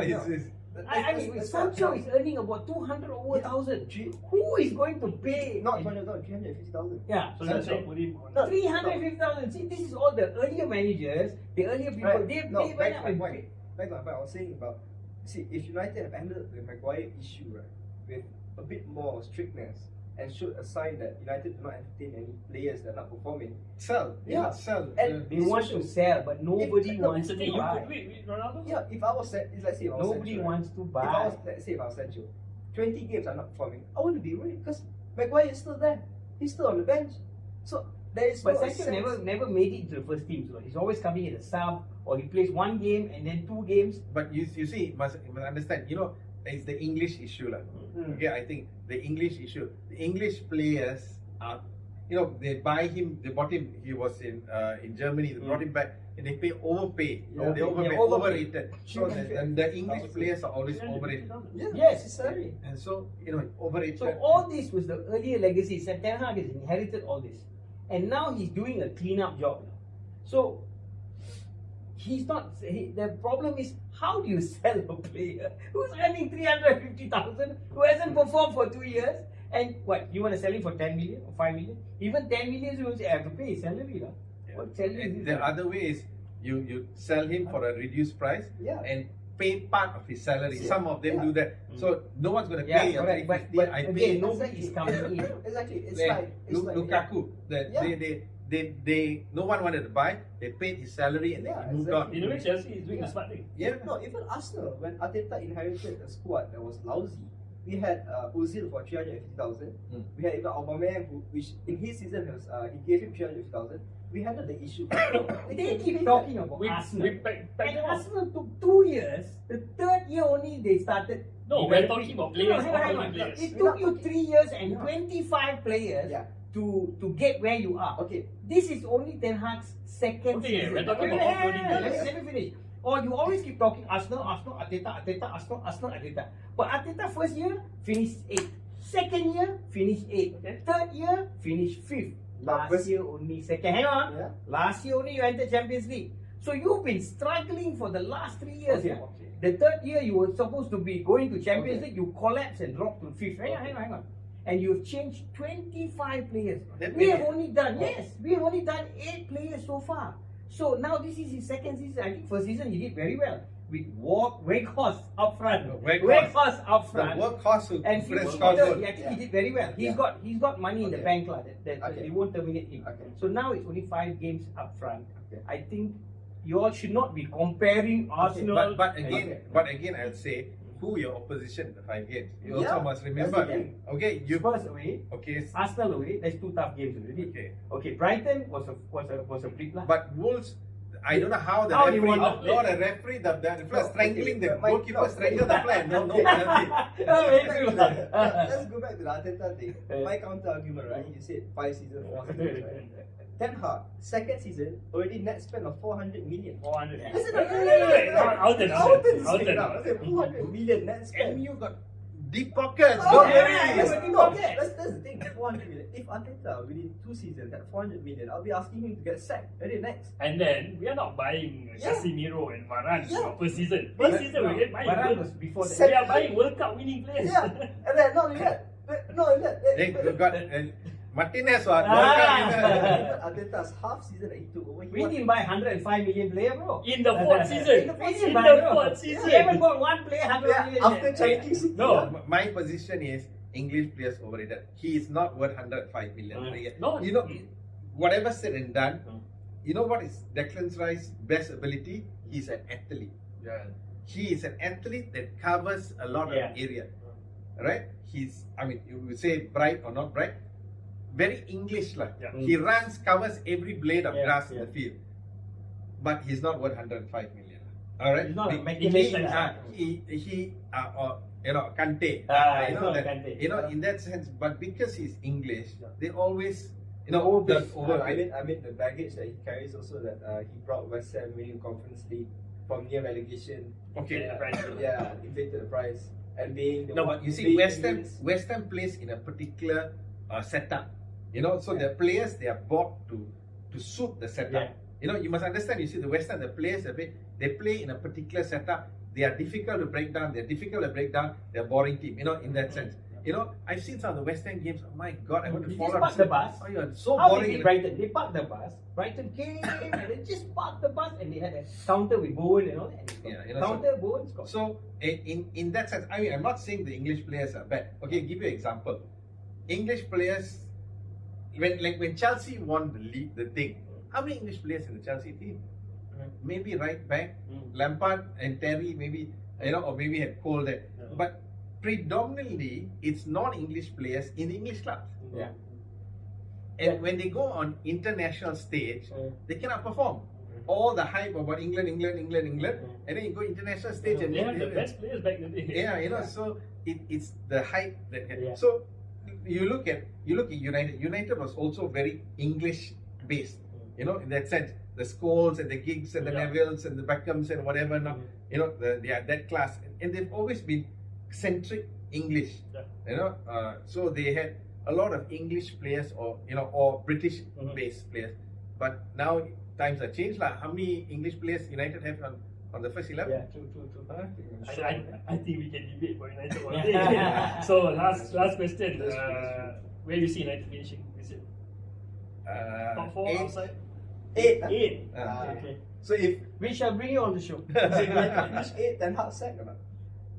S4: I mean, Sancho is earning about 200 over thousand. Who is going to pay?
S1: Not 200,000, 350,000.
S4: Yeah,
S2: So that's why put him on.
S4: 350,000. See, this is all the earlier managers, the earlier people.
S1: Right.
S4: They
S1: No,
S4: went
S1: back
S4: up
S1: to
S4: and
S1: my point. Back to my point. I was saying about, see, if United have handled the Maguire issue with a bit more strictness and showed a sign that United do not entertain any players that are not performing.
S3: Sell.
S1: Yeah.
S3: Sell.
S1: And
S4: they want to sell, but nobody wants to
S2: You
S4: buy.
S2: could wait, Ronaldo?
S1: Yeah, if I was let's say if I was
S4: Nobody
S1: Sancho,
S4: wants to
S1: If I
S4: buy.
S1: was, let's say if I was Sancho, 20 games are not performing, I wouldn't be worried because Maguire is still there. He's still on the bench. So there is
S4: But
S1: no
S4: Sancho
S1: sense.
S4: never made it into the first team. So he's always coming in a sub, or he plays one game and then 2 games.
S3: But you see, you must understand, you know, it's the English issue. Okay, I think the English issue. The English players are, you know, they bought him, he was in Germany, they brought him back and they overpay.
S1: Yeah.
S3: They overpay,
S4: Yeah,
S3: overrated. So
S1: Yeah.
S3: the English players are always overrated.
S1: Yeah,
S4: Yes.
S1: necessary.
S3: And so, you know, overrated.
S4: So all this was the earlier legacy. Ten Hag has inherited all this, and now he's doing a clean-up job. So he's not. The problem is, how do you sell a player who's earning 350,000, who hasn't performed for 2 years, and what you want to sell him for 10 million or 5 million? Even 10 million, you will say I have to pay his salary, lah. What salary is
S3: And
S4: this?
S3: the other way is you sell him for a reduced price
S1: Yeah.
S3: and pay part of his salary.
S1: Yeah.
S3: Some of them
S1: Yeah.
S3: do that. So no one's going to
S4: Yeah,
S3: pay your
S4: correct.
S3: 350.
S4: But
S3: I
S4: again,
S3: pay
S4: nobody is coming in.
S1: Exactly. It's
S3: like
S1: like
S3: Lukaku. That
S1: Yeah.
S3: they no one wanted to buy. They paid his salary and
S1: Yeah,
S3: then he moved
S1: exactly.
S2: In a way, Chelsea is doing
S1: Yeah.
S2: the smart thing.
S3: Yeah.
S1: No, even Arsenal, when Arteta inherited a squad that was lousy, we had Ozil for 350,000. We had even Aubameyang, which in his season he gave him 350,000. We handled the issue.
S4: They keep talking about
S2: We
S4: Arsenal.
S2: back
S4: And
S2: them up.
S4: Arsenal took 2 years. The 3rd year only they started.
S2: No, we're
S4: developing-
S2: talking about
S4: No,
S2: players,
S4: hang on, hang
S2: offloading
S4: on.
S2: players.
S4: It
S1: We're
S4: took
S1: not
S4: you
S1: talking-
S4: 3 years and
S1: Yeah.
S4: 25 players
S1: Yeah.
S4: to get where you are.
S1: Okay.
S4: This is only Ten Hag's second
S2: Okay,
S4: season.
S2: we're talking about
S4: Wait,
S2: offloading players.
S4: let me finish. Or you always keep talking Arsenal, Arteta, Arsenal, Arteta. But Arteta first year finished 8th. Second year finished 8th.
S2: Okay.
S4: Third year finished 5th.
S1: But
S4: Last
S1: first-
S4: year only second. Hang on.
S1: Yeah.
S4: Last year only you entered Champions League. So you've been struggling for the last 3 years.
S1: Okay,
S4: yeah?
S1: okay.
S4: The 3rd year you were supposed to be going to Champions
S1: Okay.
S4: League, you collapsed and dropped to 5th. Hang on. And you've changed 25 players.
S3: That
S4: We
S3: means-
S4: have only done, we have only done 8 players so far. So now this is his second season. I think first season he did very well. With Weghorst up front. Weghorst up
S3: The
S4: front.
S3: workhorse who
S4: And
S3: press
S4: 50
S3: score
S4: meters,
S3: goal.
S4: I think he did very well. He's got money in the
S1: Okay.
S4: bank lah, that
S1: Okay.
S4: they won't terminate him.
S1: Okay.
S4: So now it's only 5 games up front.
S1: Okay.
S4: I think you all should not be comparing Arsenal.
S3: But again,
S1: Okay.
S3: I'll say who your opposition in the 5 games. You
S1: Yeah,
S3: also must
S1: that's
S3: remember.
S1: the thing.
S3: Okay, you
S4: Spurs away,
S3: okay.
S4: Arsenal away. That's 2 tough games already.
S3: Okay.
S4: Okay, Brighton was a blip lah.
S3: But Wolves, I don't know how the
S4: How they
S3: referee,
S4: won?
S3: the referee, the referee strangling the
S1: My-
S3: goalkeeper,
S1: no,
S3: strangled the player. No
S1: Okay.
S3: penalty.
S4: Oh, very true.
S1: Let's go back to the Arteta thing. My counter argument, right? You said 5 seasons, 4 seasons, right? Ten Hag, second season, already net spend of 400 million.
S2: 400.
S1: Listen,
S2: Out and out.
S1: I said 400 million net spend.
S3: And you got deep pockets.
S1: Oh,
S3: Don't
S1: yeah,
S3: worry.
S1: no, that's the thing. 400 million. If Arteta within 2 seasons had 400 million, I'll be asking him to get sacked. Ready next?
S2: And then we are not buying
S1: Yeah.
S2: Casemiro and Farhan
S1: Yeah.
S2: per season.
S1: But-
S2: This season we're buying
S4: Varane
S2: World-
S4: was before that.
S2: we are buying World Cup winning players.
S1: Yeah, and then not only that.
S3: Then you got Martinez.
S1: Arteta's half season that he took over.
S4: We didn't buy 105 million player, bro.
S2: In the 4th season.
S4: We didn't
S2: In
S4: buy,
S2: the
S4: bro.
S2: 4th season.
S4: We haven't got one player 100 million.
S1: after
S4: yet.
S1: changing City.
S2: No.
S3: My position is English players overrated. He is not worth 105 million.
S2: No,
S3: you know, whatever said and done, you know what is Declan Rice's best ability? He's an athlete.
S1: Yeah.
S3: He is an athlete that covers a lot of area, right? He's, I mean, you would say bright or not bright, very English lah.
S2: Yeah.
S3: He runs, covers every blade of grass in the field, but he's not worth 105 million. All right,
S4: He's not a
S3: he you know, Kante,
S4: you know
S3: that,
S4: Kante.
S3: you know, in that sense, but because he's English, they always, you
S1: No,
S3: know,
S1: I mean the baggage that he carries also, that he brought West Ham winning Conference League from near relegation.
S3: okay.
S1: Inflated the price and being the
S3: No,
S1: one
S3: but you see,
S1: being
S3: West Ham plays in a particular setup. You know, so the players, they are bought to suit the setup. You know, you must understand. You see, the West Ham, the players, they play in a particular setup. They are difficult to break down. They're boring team. You know, in that sense. You know, I've seen some of the West Ham games. Oh my God, I want to
S4: They
S3: fall
S4: just
S3: out.
S4: park the bus.
S3: Oh, you are so
S4: How
S3: boring.
S4: they beat Brighton? They parked the bus. Brighton came and they just parked the bus and they had a counter with Bowen and all that.
S3: Yeah, you know,
S4: Counter, Bowen scored.
S3: So in that sense, I mean, I'm not saying the English players are bad. Okay, give you an example. English players, when Chelsea won the league, the thing, how many English players in the Chelsea team? Maybe right back, Lampard and Terry, maybe, you know, or maybe had Cole there. But predominantly, it's non-English players in the English clubs.
S4: Yeah.
S3: And when they go on international stage, they cannot perform. All the hype about England, and then you go international stage and
S2: they have the best players back in the day.
S3: Yeah, you know, so it's the hype that.
S4: Yeah.
S3: So you look at United. United was also very English based. You know, in that sense, the Scholes and the Giggs and the Nevilles and the Beckhams and whatever. Now, you know, they are that class, and they've always been centric English. You know, so they had a lot of English players, or you know, or British based players. But now times have changed lah. How many English players United have on the first 11?
S4: Yeah, true.
S2: I think we can debate for United one day. So last question. Where do you see United finishing this year? Top 4 outside?
S1: 8.
S2: 8.
S1: Okay. So if
S4: We shall bring you on the show.
S1: finish 8, then Hag sack or not?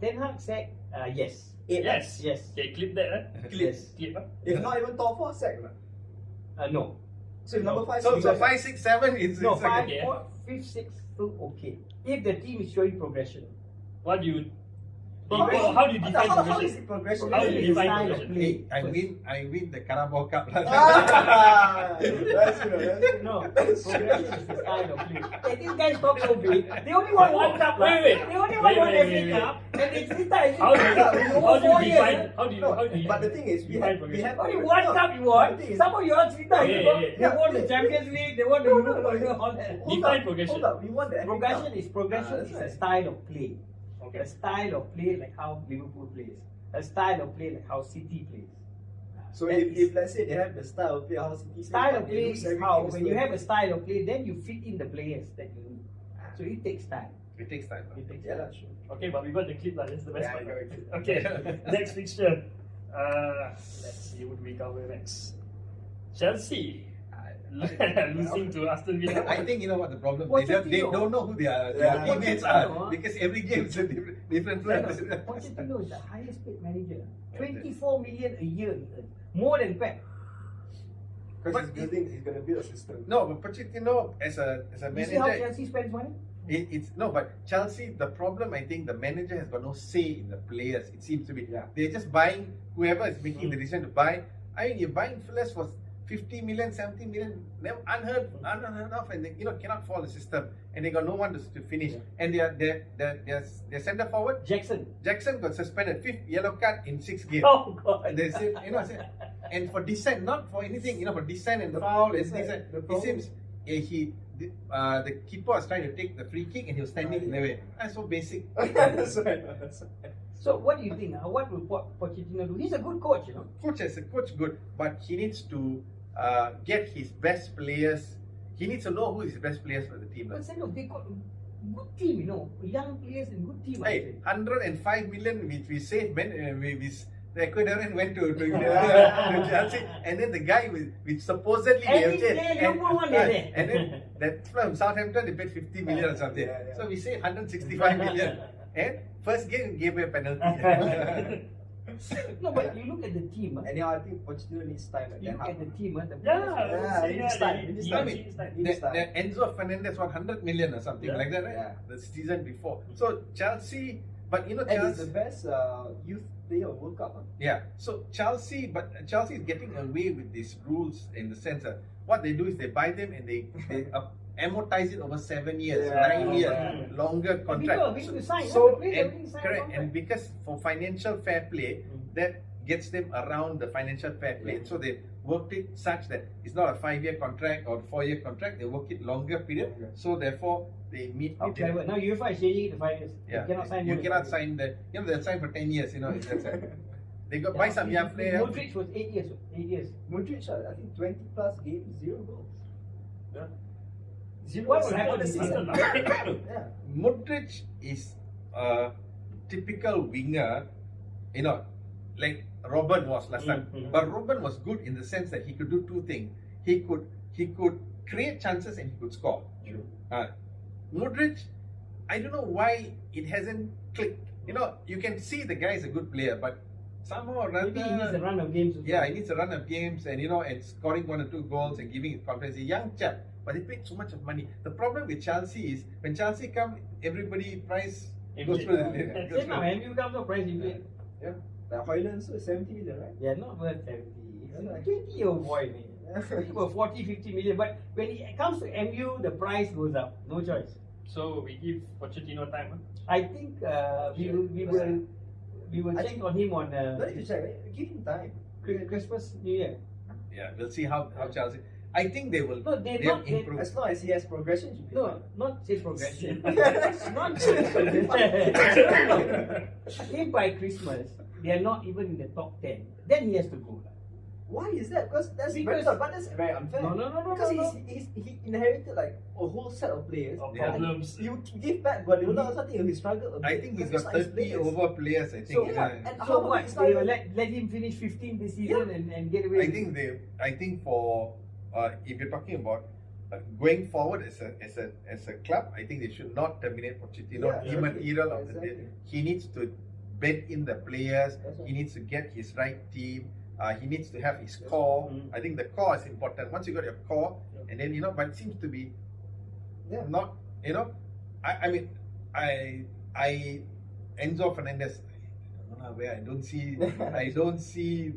S4: Ten Hag sack, yes.
S1: 8.
S2: Yes.
S4: Yes.
S2: Okay, clip that.
S4: Yes.
S2: Clip.
S1: If not even top 4, sack or not?
S4: No.
S1: So if number 5,
S3: So 5, 6, 7 is
S4: No,
S3: it's
S4: 5,
S3: okay.
S4: 4, 5, 6, still okay. If the team is showing progression.
S2: What do you?
S1: Progression.
S2: How do you define
S1: How
S2: progression?
S1: is it progression?
S2: How do you define
S4: Style of
S2: progression?
S4: play.
S3: I win the Carabao Cup.
S1: That's true.
S4: No, progression is the style of play. Hey, these guys talk so big. They only won one cup.
S2: Wait.
S4: They only won one FA Cup. And it's retired.
S2: How do you define?
S1: No, but the thing is, we have
S4: Only one cup you won. Some of you all retired. They won the Champions League. They won the Europa. All that.
S2: Define progression.
S1: Hold up, we won the FA Cup.
S4: Progression is a style of play. A style of play like how Liverpool plays. A style of play like how City plays.
S1: So if let's say they have the style of play how City plays,
S4: Style
S1: but
S4: of
S1: they
S4: play
S1: lose
S4: is
S1: every
S4: how
S1: game
S4: when you
S1: still.
S4: have a style of play, then you fit in the players that you need. So it takes time.
S3: It takes time.
S4: It takes
S1: Yeah,
S4: time.
S1: that's true.
S2: Okay, but we got the clip. That's the best
S1: Yeah,
S2: part.
S1: correct.
S2: Okay, next fixture. Let's see what we cover next. Chelsea losing to Aston Villa.
S3: I think you know what the problem.
S4: What's
S3: They
S4: your
S3: don't know who their
S1: Yeah.
S3: teammates are because every game is a different player.
S4: Pochettino is the highest paid manager. 24 million a year he earns. More than Pep.
S1: Because he's going to build a system.
S3: No, but Pochettino as a
S4: You see how
S3: manager,
S4: Chelsea spends money?
S3: it's no. But Chelsea, the problem I think the manager has got no say in the players. It seems to be.
S1: Yeah.
S3: They're just buying whoever is making the decision to buy. I mean, you're buying fellas for 50 million, 70 million, unheard of, and they cannot follow the system, and they got no one to finish. And their centre forward
S4: Jackson.
S3: Jackson got suspended, 5th yellow card in 6 games.
S4: Oh God.
S3: And they said, and for dissent, not for anything, for dissent and foul and dissent. It seems the keeper was trying to take the free kick and he was standing in the way. That's so basic.
S1: That's right.
S4: So what do you think? What will Pochettino do? He's a good coach,
S3: Coach as a coach, good, but he needs to get his best players. He needs to know who his best players for the team.
S4: But Sandosh, they got good team, young players and good team.
S3: Hey, 105 million which we saved when the Ecuadorian went to Chelsea, and then the guy which supposedly and then that from Southampton they paid 50 million or something. So we saved 165 million. And first game we gave away a penalty.
S4: No, but you look at the team.
S1: Anyhow, I think Pochettino needs time.
S4: You look at the team. The
S1: he needs time. He needs time. He needs time.
S3: Enzo Fernandez, 100 million or something like that, right?
S1: Yeah.
S3: The season before. So Chelsea, but you know,
S1: And he's
S3: Chelsea.
S1: the best youth player of World Cup. Huh?
S3: Yeah. So Chelsea is getting away with these rules in the sense that what they do is they buy them and they amortize it over 7 years, 9 years, longer contract.
S4: We need to sign.
S3: Correct. And because for financial fair play, that gets them around the financial fair play. And so they worked it such that it's not a 5-year contract or 4-year contract. They work it longer period. So therefore they meet.
S4: Okay, but now UEFA is changing it to 5 years.
S3: Yeah.
S4: You cannot sign.
S3: You cannot sign the. You know they'll sign for 10 years. You know. They got buy some young player.
S4: Modric was 8 years. 8 years.
S1: Modric, I think 20 plus games, 0 goals.
S2: Yeah.
S4: What will happen this
S1: season?
S4: season?
S1: Yeah.
S3: Modric is a typical winger, you know, like Robben was last time. But Robben was good in the sense that he could do two things. He could create chances and he could score.
S1: True.
S3: Modric, I don't know why it hasn't clicked. You know, you can see the guy is a good player, but somehow or other,
S4: Maybe he needs a run of games.
S3: yeah, he needs a run of games and and scoring 1 or 2 goals and giving it confidence. A young chap, but they paid so much of money. The problem with Chelsea is when Chelsea come, everybody price goes for
S4: Same now, MU comes to price inflate.
S1: Yeah. Like Hoyland, so 70 million, right?
S4: Yeah, not worth 70.
S1: Yeah.
S4: 20-year-old boy, man. About 40, 50 million. But when it comes to MU, the price goes up. No choice.
S2: So we give Pochettino time. Huh?
S4: I think we will check on him on
S1: No need to check, right? Give him time.
S4: Christmas, New Year.
S3: Yeah, we'll see how Chelsea. I think they will.
S4: No,
S3: they'll improve.
S1: As long as he has progression, should be fine.
S4: No, not say progression. Not progression. If by Christmas they are not even in the top 10, then he has to go.
S1: Why is that? Because that's very unfair.
S4: No.
S1: Because he inherited like a whole set of players.
S2: Of
S3: Yeah.
S2: problems.
S1: You give back Guardiola or something, he struggled a bit.
S3: I think he's
S1: because
S3: got
S1: it's not his
S3: 30
S1: players.
S3: over players. I think.
S1: So, yeah, and
S4: So
S1: how
S4: what?
S1: it's
S4: They
S1: not
S4: will
S1: even-
S4: let him finish 15 this season and get away.
S3: I
S4: with
S3: think
S4: it.
S3: I think for if you're talking about going forward as a club, I think they should not terminate Pochettino.
S1: Yeah,
S3: Immaterial of the
S1: exactly.
S3: day. He needs to bed in the players.
S1: That's right.
S3: He needs to get his right team. He needs to have his core. I think the core is important. Once you got your core, and then but it seems to be not. I mean, Enzo Fernandez. Where I don't see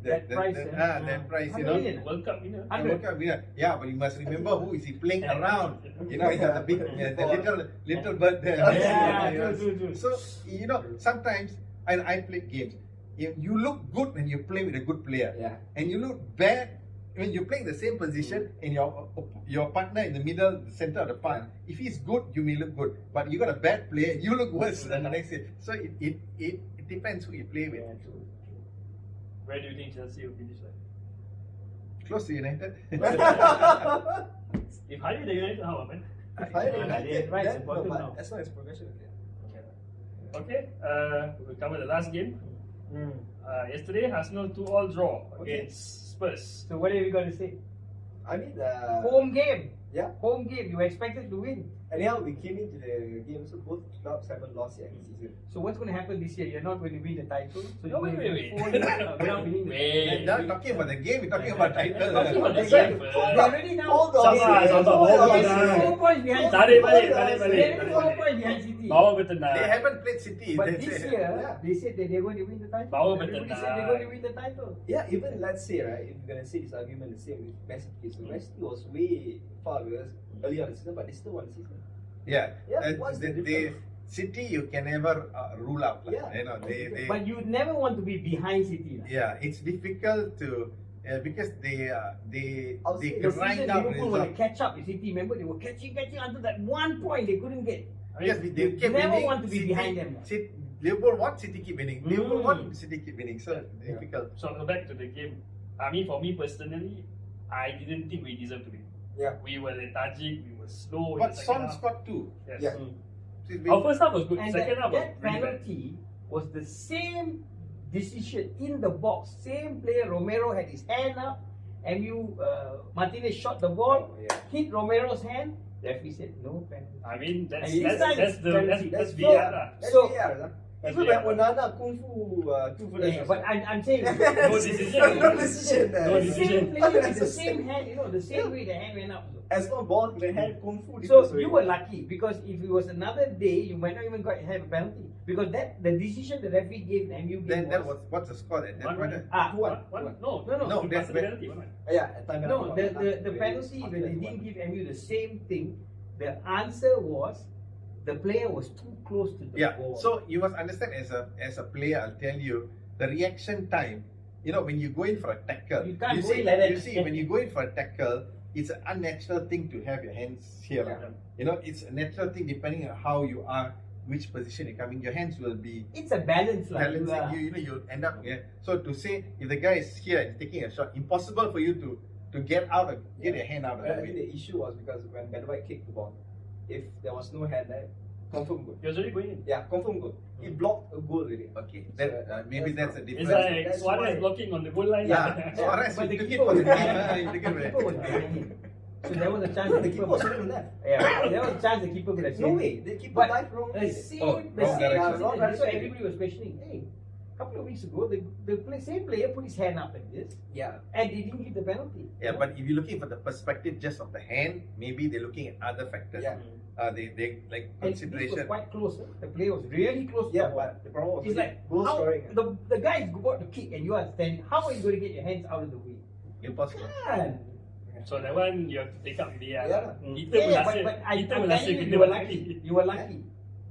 S4: That price,
S3: that price.
S4: 100 million.
S2: World Cup winner.
S4: 100.
S3: Yeah, but you must remember who is he playing around. He's got the big, the little bird there.
S4: Yeah, true.
S3: So sometimes, and I play games. You look good when you play with a good player, and you look bad when you're playing the same position and your partner in the middle, the center of the park. If he's good, you may look good, but you got a bad player, you look worse than the next year. So it depends who you play with.
S4: Yeah, true.
S2: Where do you think Chelsea will finish?
S3: Close to United.
S2: If higher than United, how man?
S4: Right,
S1: Then,
S4: important
S1: but
S4: now.
S1: as long as progression,
S2: Okay, we'll cover the last game. Yesterday, Arsenal 2-2 draw against Spurs.
S4: So what are we going to say?
S1: I mean,
S4: Home game.
S1: yeah.
S4: Home game. You were expected to win.
S1: Anyhow, we came into the game, so both clubs haven't lost yet this season.
S4: So what's going to happen this year? You're not going to win the title. So
S2: No,
S4: you're
S2: wait.
S4: going to win 4 years without winning the
S2: Wait.
S3: Not talking about the game, we're talking about title.
S2: Talking about the
S4: They're
S2: game
S4: they're
S2: first.
S4: already now.
S1: Hold on.
S2: Sabar.
S4: 4 points behind
S2: Tarik balik.
S4: They're already 4 points behind City.
S2: Bawa bertenang.
S3: They haven't played City.
S4: But
S3: they
S4: this
S3: say.
S4: year, they said that they're going to win the title.
S2: Bawa
S4: Everybody
S2: bertenang.
S4: said they're going to win the title.
S1: Yeah, even let's say, right, if you're gonna say this argument the same with Man City, so Man City was way far worse early on the season, but they still won the season.
S3: Yeah,
S1: Yeah, what's the difference?
S3: City you can never rule out.
S1: Yeah.
S3: They
S4: But you never want to be behind City.
S3: yeah, it's difficult to because they
S1: I'll say
S4: The
S3: grind
S4: season
S3: out
S4: Liverpool were
S3: results.
S4: catch up with City. Remember, they were catching until that 1 point they couldn't get.
S3: Yes, they
S4: You
S3: kept
S4: never
S3: winning.
S4: want to be behind them.
S3: Liverpool won, City keep winning. Liverpool won, City keep winning. So difficult.
S2: So back to the game. I mean, for me personally, I didn't think we deserved to win.
S1: Yeah.
S2: We were lethargic, we were slow.
S3: But
S2: in the second
S3: Son
S2: half.
S3: scored 2.
S2: Yes.
S1: Yeah.
S3: So it's
S2: Our
S3: been-
S2: first half was good.
S4: And
S2: Second half was
S4: that
S2: really bad.
S4: penalty was the same decision in the box. Same player, Romero had his hand up, and Martinez shot the ball, hit Romero's hand. Referee said no penalty.
S2: I mean,
S4: And this time
S2: that's
S4: it's penalty.
S2: VAR lah.
S1: That's
S4: So-
S1: VAR, huh? Even when Onana Kung Fu two for
S4: Yeah, but I'm saying
S2: No decision.
S1: no decision.
S2: No
S4: the
S2: decision.
S4: same player with the same hand, the same way the hand went up.
S1: As long ball in the hand, Kung Fu.
S4: So you were lucky because if it was another day, you might not even have a penalty because the decision the referee gave the MU game
S3: Then what's the score at that
S2: One,
S3: point?
S2: one.
S1: One.
S2: No,
S3: No,
S2: he
S3: that's
S2: passed the penalty. One.
S1: Yeah, at time
S4: No, the penalty when they didn't give MU the same thing, the answer was the player was too close to the
S3: Yeah,
S4: ball.
S3: so you must understand as a player, I'll tell you, the reaction time, when you go in for a tackle,
S4: You can't go
S3: see,
S4: in like that.
S3: you see, when you go in for a tackle, it's an unnatural thing to have your hands here.
S2: Yeah.
S3: It's a natural thing depending on how you are, which position you come in. Your hands will be
S4: It's a balance,
S3: balancing. You'll end up here. So to say, if the guy is here and taking a shot, impossible for you to get out and get your hand out of
S1: I
S3: the
S1: think
S3: way.
S1: the issue was because when Ben White kicked the ball, if there was no hand there, confirm good.
S2: He was already going in.
S1: Yeah, confirm good. He blocked a goal really.
S3: Okay, maybe that's a
S2: It's
S3: difference.
S2: like
S1: That's
S2: Suarez
S1: why-
S2: blocking on the goal line.
S3: Yeah, so Suarez,
S4: But
S3: you
S4: the
S3: took it
S4: keeper
S3: for the
S4: was
S3: team.
S4: behind.
S3: You took it
S4: The
S3: for the
S4: keeper was behind him. So there was a chance
S1: No,
S4: the
S1: the
S4: keeper
S1: keeper was on the left.
S4: Yeah, there was a chance the keeper could have
S1: No
S4: saved
S1: way.
S4: it.
S1: The keeper
S4: But
S1: dived wrong.
S4: The same,
S3: Oh,
S4: the
S3: wrong
S4: same
S3: direction.
S4: incident,
S1: Wrong
S4: that's why
S1: direction.
S4: everybody was questioning. Hey, a couple of weeks ago, same player put his hand up like this,
S1: Yeah.
S4: and they didn't give the penalty.
S3: Yeah, but if you're looking for the perspective just of the hand, maybe they're looking at other factors.
S1: Yeah.
S3: They like
S4: And this was
S3: consideration.
S4: quite close. The player was really close to
S1: Yeah,
S4: the ball.
S1: but the problem was
S4: It's like
S1: goal
S4: how
S1: scoring.
S4: the guy is about to kick and you are standing. How are you going to get your hands out of the way?
S3: Impossible.
S4: Man.
S2: So that one you have to take up with the
S1: Yeah.
S2: Kita
S4: Yeah,
S2: pun
S4: but
S2: rasa,
S4: I'm
S2: kita pun
S4: telling
S2: rasa
S4: you,
S2: kena
S4: you were
S2: penalty.
S4: lucky. You were lucky.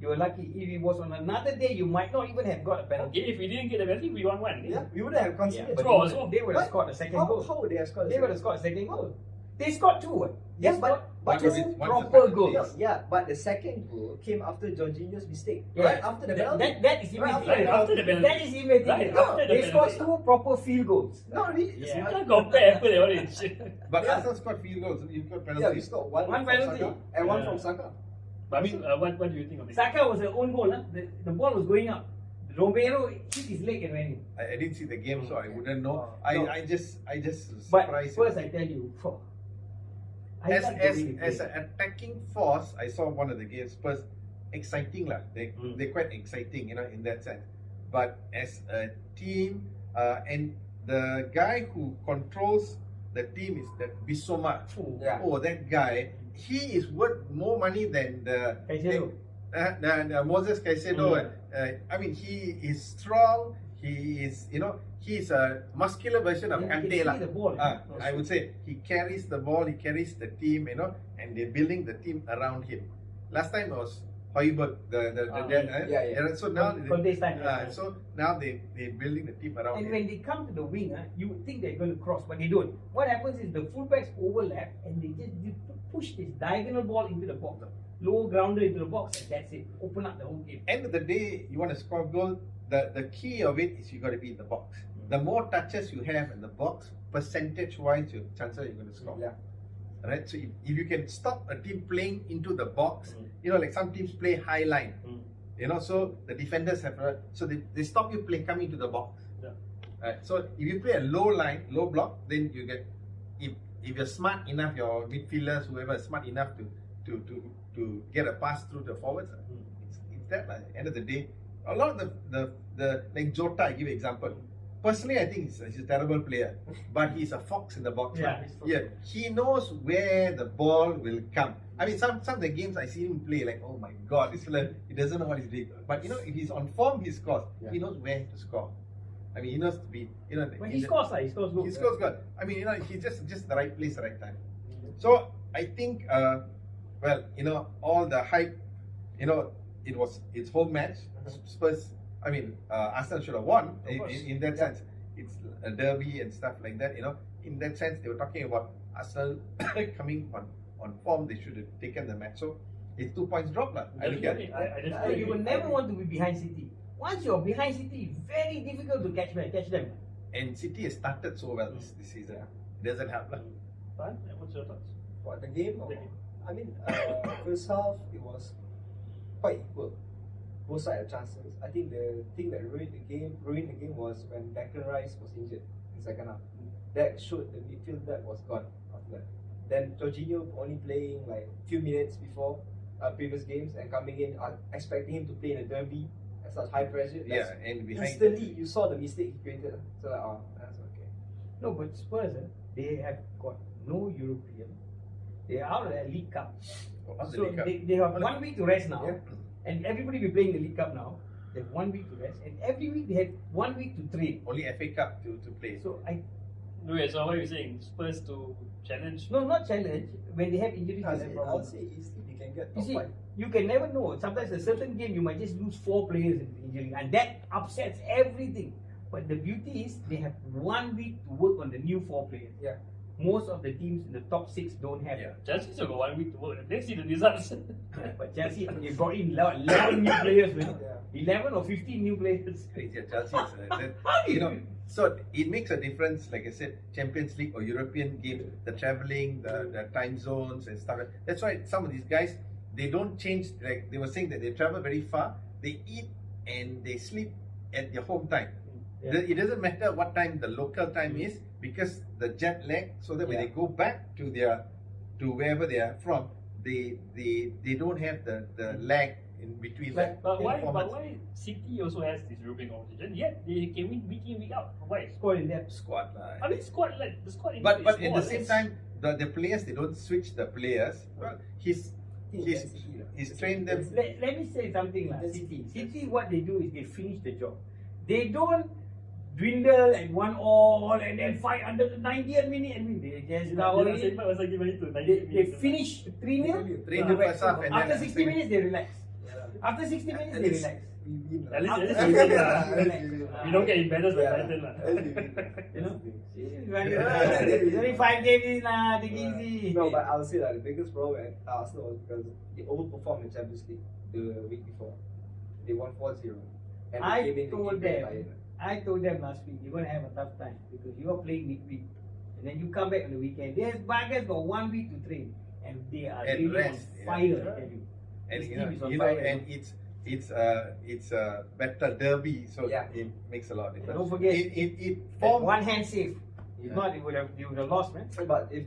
S4: You were lucky. If it was on another day, you might not even have got a penalty.
S2: Okay, if we didn't get the penalty, we won one.
S1: Yeah, we wouldn't have
S4: Yeah,
S1: considered.
S4: but
S2: Draw,
S4: they
S2: so.
S4: would have
S1: What?
S4: scored a second
S1: How
S4: goal.
S1: would they have scored?
S4: They would have scored a second goal. They scored two.
S1: Yes,
S4: They
S1: but
S3: One
S4: two
S3: was it- one's a
S4: proper
S3: penalty.
S4: goals.
S1: Yeah, but the second goal came after Jorginho's mistake.
S4: Yeah.
S1: Right after the penalty.
S4: That is
S1: Right
S4: immaterial.
S2: after the penalty.
S4: That is immaterial.
S2: Right after the
S4: They scored
S2: penalty.
S4: two proper field goals.
S1: Not really.
S4: Yeah.
S2: You can't compare apple and orange.
S3: But
S1: Yeah.
S3: Arsenal scored field goals. You got
S1: Yeah, we
S3: penalties.
S1: scored one
S4: One
S1: from
S4: penalty.
S1: Saka and one
S2: Yeah.
S1: from Saka.
S2: But I mean, what do you think of it?
S4: Saka was an own goal. The ball was going up. Romero hit his leg and went in.
S3: I didn't see the game, so I wouldn't know.
S1: No.
S3: I just
S4: But
S3: surprised.
S4: first, I tell you, I
S3: as
S4: like the way they
S3: as
S4: play.
S3: an attacking force, I saw one of the games. Spurs exciting lah. They're quite exciting, in that sense. But as a team, and the guy who controls the team is that Bissouma.
S1: Yeah.
S3: Oh, that guy. He is worth more money than
S4: Caicedo.
S3: the Moses Caicedo. I mean, he is strong. He is, he's a muscular version of
S4: Yeah, you can
S3: Kante
S4: see
S3: lah.
S4: the ball,
S3: I would say he carries the ball, he carries the team, and they're building the team around him. Last time it was Højbjerg,
S1: Yeah.
S3: So now,
S4: Conte's time.
S3: so now they're building the team around
S4: And
S3: him.
S4: when they come to the wing, you would think they're going to cross, but they don't. What happens is the fullbacks overlap and they push this diagonal ball into the box. Low grounder into the box, and that's it. Open up the whole game.
S3: End of the day, you want to score goal. The key of it is you got to be in the box. The more touches you have in the box, percentage-wise, your chances you're going to score.
S1: Yeah.
S3: Right. So if you can stop a team playing into the box, like some teams play high line. So the defenders have so they stop you coming to the box.
S2: Yeah.
S3: Right. So if you play a low line, low block, then you get if you're smart enough, your midfielders, whoever is smart enough to get a pass through the forwards. It's that at the end of the day. A lot of the like Jota, I give you example. Personally, I think he's a terrible player, but he's a fox in the box.
S4: Yeah,
S3: He knows where the ball will come. I mean, some of the games I see him play, like, oh my god, this fella, he doesn't know what he's doing. But if he's on form, he scores.
S1: Yeah.
S3: He knows where to score. I mean, he knows to be,
S4: When he scores goals.
S3: he scores good. I mean, he's just the right place, the right time. So I think, all the hype, it's home match. Spurs, Arsenal should have won in that sense. It's a derby and stuff like that. In that sense, they were talking about Arsenal coming on form. They should have taken the match. So it's 2 points drop lah. I look at it.
S4: You will never want to be behind City. Once you're behind City, it's very difficult to catch them.
S3: And City has started so well this season. It doesn't help lah.
S2: Farhan, what's your thoughts?
S1: What, the game?
S2: The game.
S1: I mean, first half it was quite equal. Both sides had chances. I think the thing that ruined the game was when Declan Rice was injured in the second half. That showed the midfield that was gone after that. Then Jorginho only playing like few minutes before previous games and coming in expecting him to play in a derby such high pressure.
S3: Yeah, and behind
S1: instantly you saw the mistake he created. So that's okay.
S4: No, but Spurs, they have got no European. They are out of the League Cup. So they have 1 week to rest now.
S1: Yeah.
S4: And everybody will be playing the League Cup now. They have 1 week to rest. And every week they have 1 week to train.
S3: Only FA Cup to play.
S4: So
S2: Wait, so what are you saying? Spurs to challenge?
S4: no, not challenge. When they have injuries,
S1: I'll
S4: they have
S1: say
S4: problems.
S1: easily they can get
S4: You
S1: top
S4: see,
S1: 5.
S4: you can never know. Sometimes a certain game you might just lose 4 players in injury, and that upsets everything. But the beauty is they have 1 week to work on the new 4 players.
S1: Yeah.
S4: Most of the teams in the top 6 don't have.
S3: Yeah.
S2: Chelsea's got 1 week to work. Let's see the results.
S4: But Chelsea, they brought in 11 new players, man.
S1: Yeah.
S4: 11 or 15 new players.
S3: Yeah, Chelsea is, you know, so it makes a difference. Like I said, Champions League or European games, the traveling, the time zones and stuff. That's why some of these guys, they don't change. Like they were saying that they travel very far, they eat and they sleep at their home time.
S4: Yeah.
S3: It doesn't matter what time the local time is, because the jet lag, so that when they go back to wherever they are from, they don't have the lag in between.
S2: But why City also has this European competition? Yet they can win week in, week out. Why?
S4: Score in depth.
S3: Squad
S2: I mean, squad like the squad.
S3: but at the same time, the players, they don't switch the players. Well, he's trained them.
S4: Let me say something like City, what they do is they finish the job. They don't dwindle and 1-1 and then fight under the 90th minute. I mean, they just they finish 3-0.
S3: 3-0 first half and
S4: After
S3: then
S4: 60 minutes, they relax. After 60 minutes, they relax.
S1: We win.
S2: At least
S4: After
S2: we
S4: 60
S2: win lah.
S4: relax.
S2: We don't get embarrassed by Brighton lah.
S4: You know? It's only 5 games lah, take it easy.
S1: No, but I'll say that the biggest problem at Arsenal was because they overperformed in Champions League the week before. They won 4-0. And
S4: I told them last week, you're going to have a tough time because you are playing midweek. And then you come back on the weekend. There's Buggers got 1 week to train. And they are
S3: At
S4: really
S3: rest,
S4: on fire, I tell you.
S3: And
S4: This
S3: you
S4: team
S3: know,
S4: is on
S3: you know,
S4: fire.
S3: and it's a better derby, so it makes a lot of difference.
S4: Don't forget,
S3: it
S4: that
S3: formed.
S4: one hand save. If not, you would have lost, man.
S1: But if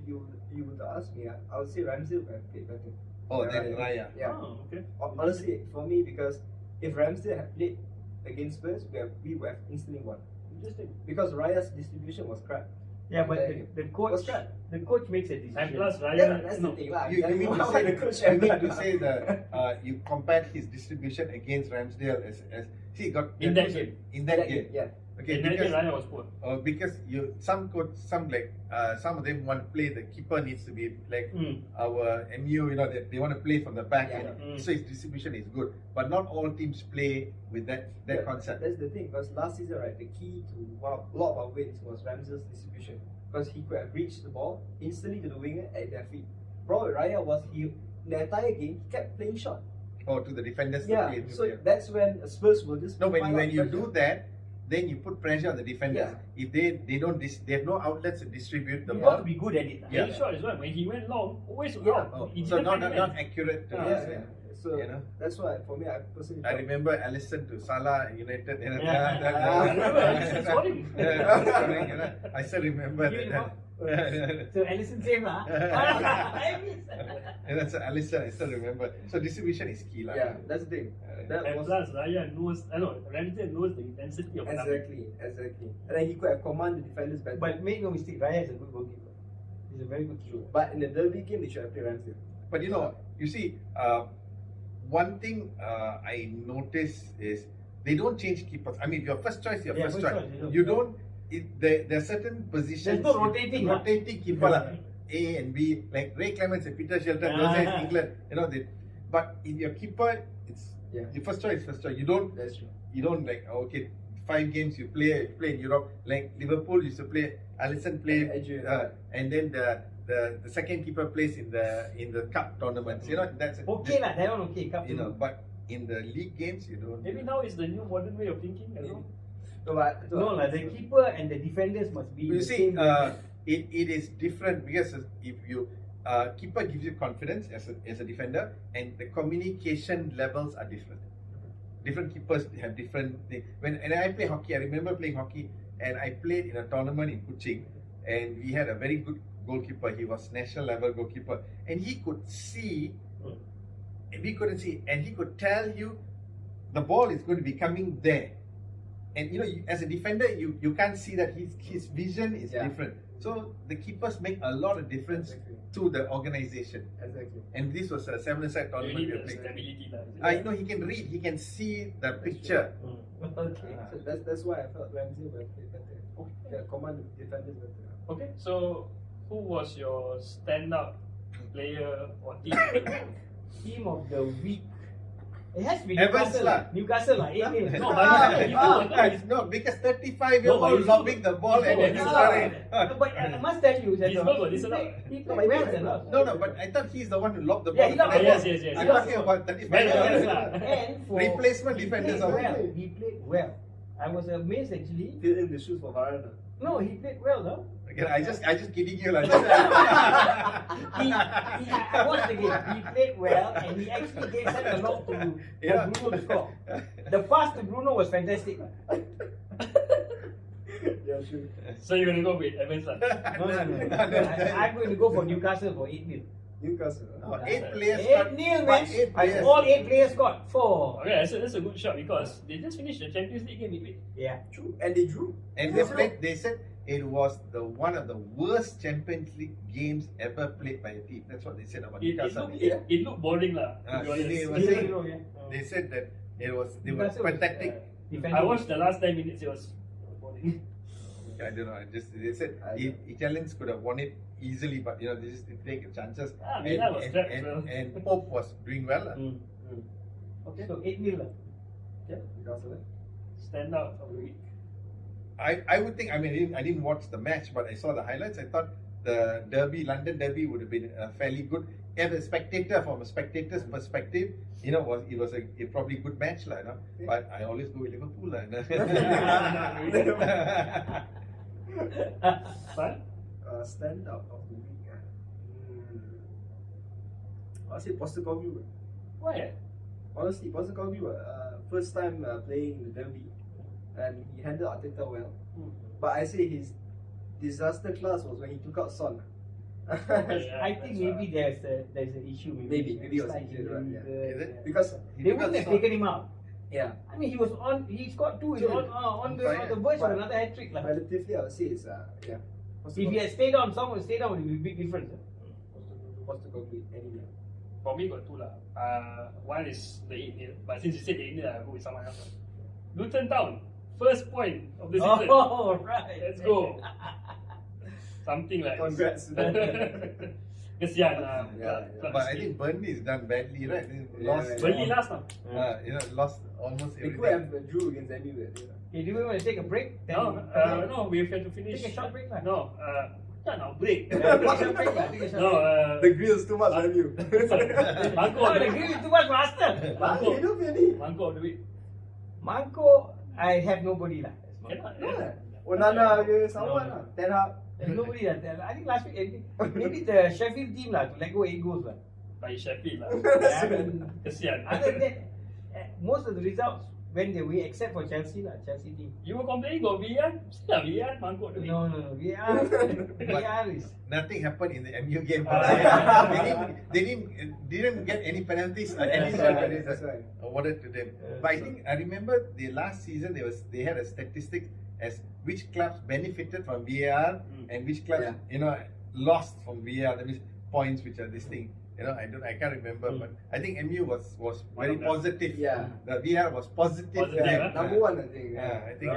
S1: you would ask me, I would say Ramsdale would have played better.
S3: Oh, then Raya.
S1: Yeah.
S2: Oh, okay.
S1: Honestly, for me, because if Ramsdale had played against Spurs, we would have instantly won.
S2: Interesting.
S1: Because Raya's distribution was crap.
S4: Yeah, but
S1: And
S4: the coach makes a decision.
S2: And plus
S1: Yeah,
S2: Ryan,
S1: that's
S2: no.
S1: the thing lah.
S3: You mean to
S1: Why
S3: say
S1: the coach
S3: you
S1: have
S3: mean
S1: done?
S3: to say that you compared his distribution against Ramsdale as see got
S2: In that game.
S3: in that game.
S1: Yeah.
S3: Okay,
S2: In that game,
S3: because
S2: Ryan was poor.
S3: because some of them want to play, the keeper needs to be like our MU, you know, they want to play from the back,
S1: Yeah.
S3: and so his distribution is good, but not all teams play with that concept.
S1: That's the thing, because last season, right, the key to a lot of our wins was Ramsdale's distribution. Because he could have reached the ball instantly to the winger at their feet. Bro, Raya was the entire game he kept playing short.
S3: Or to the defenders to
S1: Yeah,
S3: play.
S1: so that's when Spurs will just
S3: No, when
S1: pile up
S3: you
S1: pressure.
S3: do that, then you put pressure on the defenders. If they don't they have no outlets to distribute the
S4: You
S3: ball.
S4: got to be good at it.
S3: Yeah.
S2: Playing short as well. When he went long, always
S1: Yeah.
S2: out.
S3: Oh,
S2: He
S3: so
S2: didn't
S3: not
S2: find the
S3: not
S2: man.
S3: accurate. To
S1: Yeah. So
S3: you know.
S1: that's why for me, I personally
S3: I remember Alisson to Salah United. You know,
S4: Yeah.
S2: I remember Alisson scoring.
S3: Scoring, you know, I still remember
S4: You
S3: that.
S4: So Alisson save lah.
S3: And that's Alisson. I still remember. So distribution is key, lah.
S1: Yeah, that's the thing. That
S2: And
S1: was
S2: plus, Raya knows, Ramsdale knows the intensity of
S1: exactly. And then he could have commanded the defenders better.
S4: But make no mistake, Raya is a good goalkeeper. He's a very good keeper.
S1: But in the derby game, they should have played Ramsdale.
S3: But you know, you see, one thing I notice is they don't change keepers. I mean, your first choice,
S4: Yeah,
S3: first
S4: first
S3: choice.
S4: choice,
S3: You don't. There are certain positions.
S4: There's no rotating, huh?
S3: Rotating keeper,
S4: Yeah.
S3: lah. A and B, like Ray Clements and Peter Shilton,
S4: Ah.
S3: those guys in England. You know, but in your keeper, it's
S1: Yeah.
S3: your first choice. First choice. You don't like okay, 5 games you play in Europe. Like Liverpool used to play. Alisson play, and then the second keeper plays in the cup tournaments. You know, that's
S4: Okay lah, that one okay. Cup
S3: you know, but in the league games, you don't.
S2: Maybe now it's the new modern way of thinking. I don't know.
S4: No lah, the keeper and the defenders must be.
S3: You
S4: the
S3: see,
S4: same.
S3: it is different because if you keeper gives you confidence as a defender, and the communication levels are different. Different keepers have different things. When I play hockey, I remember playing hockey, and I played in a tournament in Kuching, and we had a very good goalkeeper. He was national level goalkeeper, and he could see. And we couldn't see, and he could tell you the ball is going to be coming there. And as a defender, you can't see that his vision is different. So the keepers make a lot of difference to the organization.
S1: Exactly.
S3: And this was a 7-a-side
S2: You
S3: tournament.
S2: need the stability lah.
S3: He can read, he can see the picture.
S4: Okay.
S1: So that's why I felt Ramsey will play better. Yeah, command defenders better.
S2: Okay, so who was your standout player or team?
S4: Team of the week. It has to be
S3: Evans
S4: Newcastle lah. 8
S2: No, but
S3: No, because 35-year-old lobbing the ball and then scoring.
S4: But I must tell you that
S2: He's good, but listen up.
S4: he played well enough.
S3: No, but I thought he's the one who lobbed the ball.
S4: Yeah, he lobbed the ball.
S2: Yes.
S3: I'm talking about 35-year-old
S4: And for
S3: replacement
S4: he
S3: defenders.
S4: played well. He played well. I was amazed actually.
S1: Fill in the shoes for Farhan.
S4: No, he played well though.
S3: Okay, I just kidding you lah.
S4: I watched the game. He played well and he actually gave such a lot to Bruno to score. The pass to Bruno was fantastic.
S1: Yeah, sure.
S2: So you're gonna go with Evans lah?
S4: No. I'm going to go for Newcastle for 8-0.
S1: Newcastle.
S3: 8 players.
S4: 8-0, man. All 8 players scored. 4.
S2: Okay, that's a good shot because they just finished the Champions League game midweek.
S4: Yeah.
S1: True. And they drew.
S3: And they said it was one of the worst Champions League games ever played by a team. That's what they said about Newcastle.
S2: It looked boring lah. To be honest.
S3: They said that they were
S4: Newcastle
S3: pathetic.
S2: I watched the last 10 minutes. It was boring.
S3: I don't know. They said Italians could have won it easily, but they just take chances.
S2: Bina was trapped,
S3: and Pope was doing well.
S4: Okay. So 8-0 lah.
S1: Yeah, Newcastle.
S2: Stand out of the week.
S3: I would think. I mean, I didn't watch the match, but I saw the highlights. I thought the London Derby would have been fairly good. As a spectator, from a spectator's perspective, it was a probably good match, lah. But I always go with Liverpool, lah.
S2: Fun?
S1: Stand out of the week. I'll say Postecoglou.
S2: Why?
S1: Honestly, Postecoglou, first time playing the Derby, and he handled Arteta well. But I say his disaster class was when he took out Son.
S4: I think maybe there's an issue.
S1: Maybe it was
S4: like
S1: injured, right?
S3: Is it?
S1: Because
S4: they wouldn't have taken him out.
S1: yeah,
S4: I mean, he scored 2. He was on the verge of another hat trick.
S1: relatively, I would say it's yeah.
S4: If he had stayed on, someone stayed on, it would be a big difference.
S1: Postecoglou, any name.
S2: For me, got 2 lah. One is the 8-0, but since you said 8-0, I'll go with someone else. Luton Town, first point of the season.
S4: Oh, right.
S2: Let's go. Something like
S1: Congrats.
S2: Kesian lah.
S1: Yeah.
S3: But I think Burnley's done badly, right? They lost.
S2: Burnley last now.
S3: Lost almost
S1: They
S3: everything.
S1: could have drew against MU.
S4: Okay, do you want to take a break?
S2: No, no, we have to finish.
S4: Take a short break lah.
S2: No, not break.
S4: Take a short break lah. Take a short
S2: No,
S4: break.
S1: The grill's too much on you.
S2: Manko.
S4: Oh, the grill is too much for Arsenal.
S1: You don't really.
S2: Manko of the week.
S4: Manko, I have nobody lah.
S2: Cannot.
S1: Onana, someone lah. Ten Hag.
S4: There's nobody lah. I think last week, maybe the Sheffield team lah to let go 8 goals lah.
S2: By Sheffield lah.
S4: I mean,
S2: Kesian.
S4: other than that, most of the results went their way except for Chelsea lah. Chelsea team.
S2: You were complaining about VR? Still VR, Manko of the week.
S4: No. VR is.
S3: Nothing happened in the MU game. They didn't get any penalties. Any penalties
S1: That's right.
S3: awarded to them. But I remember the last season they had a statistic as which clubs benefited from VAR and which clubs lost from VAR. That means points which are this thing. I can't remember, but I think MU was very positive.
S1: Yeah.
S3: The VAR was positive.
S2: Positive,
S1: Yeah,
S2: huh?
S1: number 1, I think.
S3: I think.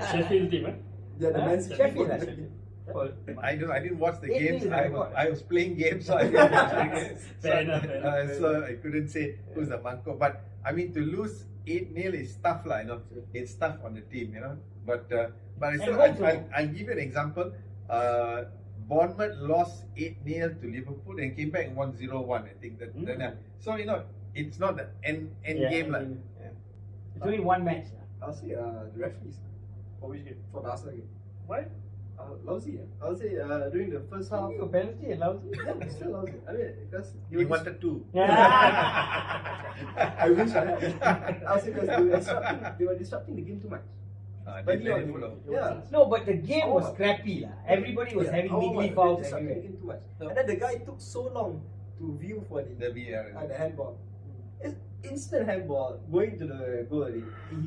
S2: Sheffield team, eh?
S1: Yeah, the Man City.
S4: Sheffield lah.
S3: I didn't watch the
S4: 8-0
S3: games.
S4: is
S3: I
S4: record.
S3: was playing games, so I didn't watch the games.
S2: Fair enough.
S3: So I couldn't say who's the manko. But I mean, to lose 8-0 is tough, lah. It's tough on the team, But I'll give you an example. Bournemouth lost 8-0 to Liverpool and came back and won 0-1. I think that. So it's not the end game, lah.
S4: It's only one match.
S1: I'll say the referees
S2: For which game?
S1: for the Arsenal game.
S2: Why?
S1: Lousy. I'll say during the first half.
S4: Your penalty and lousy.
S1: Yeah, it's still lousy. I mean, because
S3: He wanted to.
S1: I wish I had. I'll say because they were disrupting the game too much.
S3: They played it full of.
S1: Yeah.
S4: No, but the game was scrappy lah. Everybody was having niggly fouls
S1: disrupting the
S4: everywhere.
S1: game too much. And then the guy took so long to view for
S3: The VAR.
S1: the handball. It's instant handball. Going to the goal, he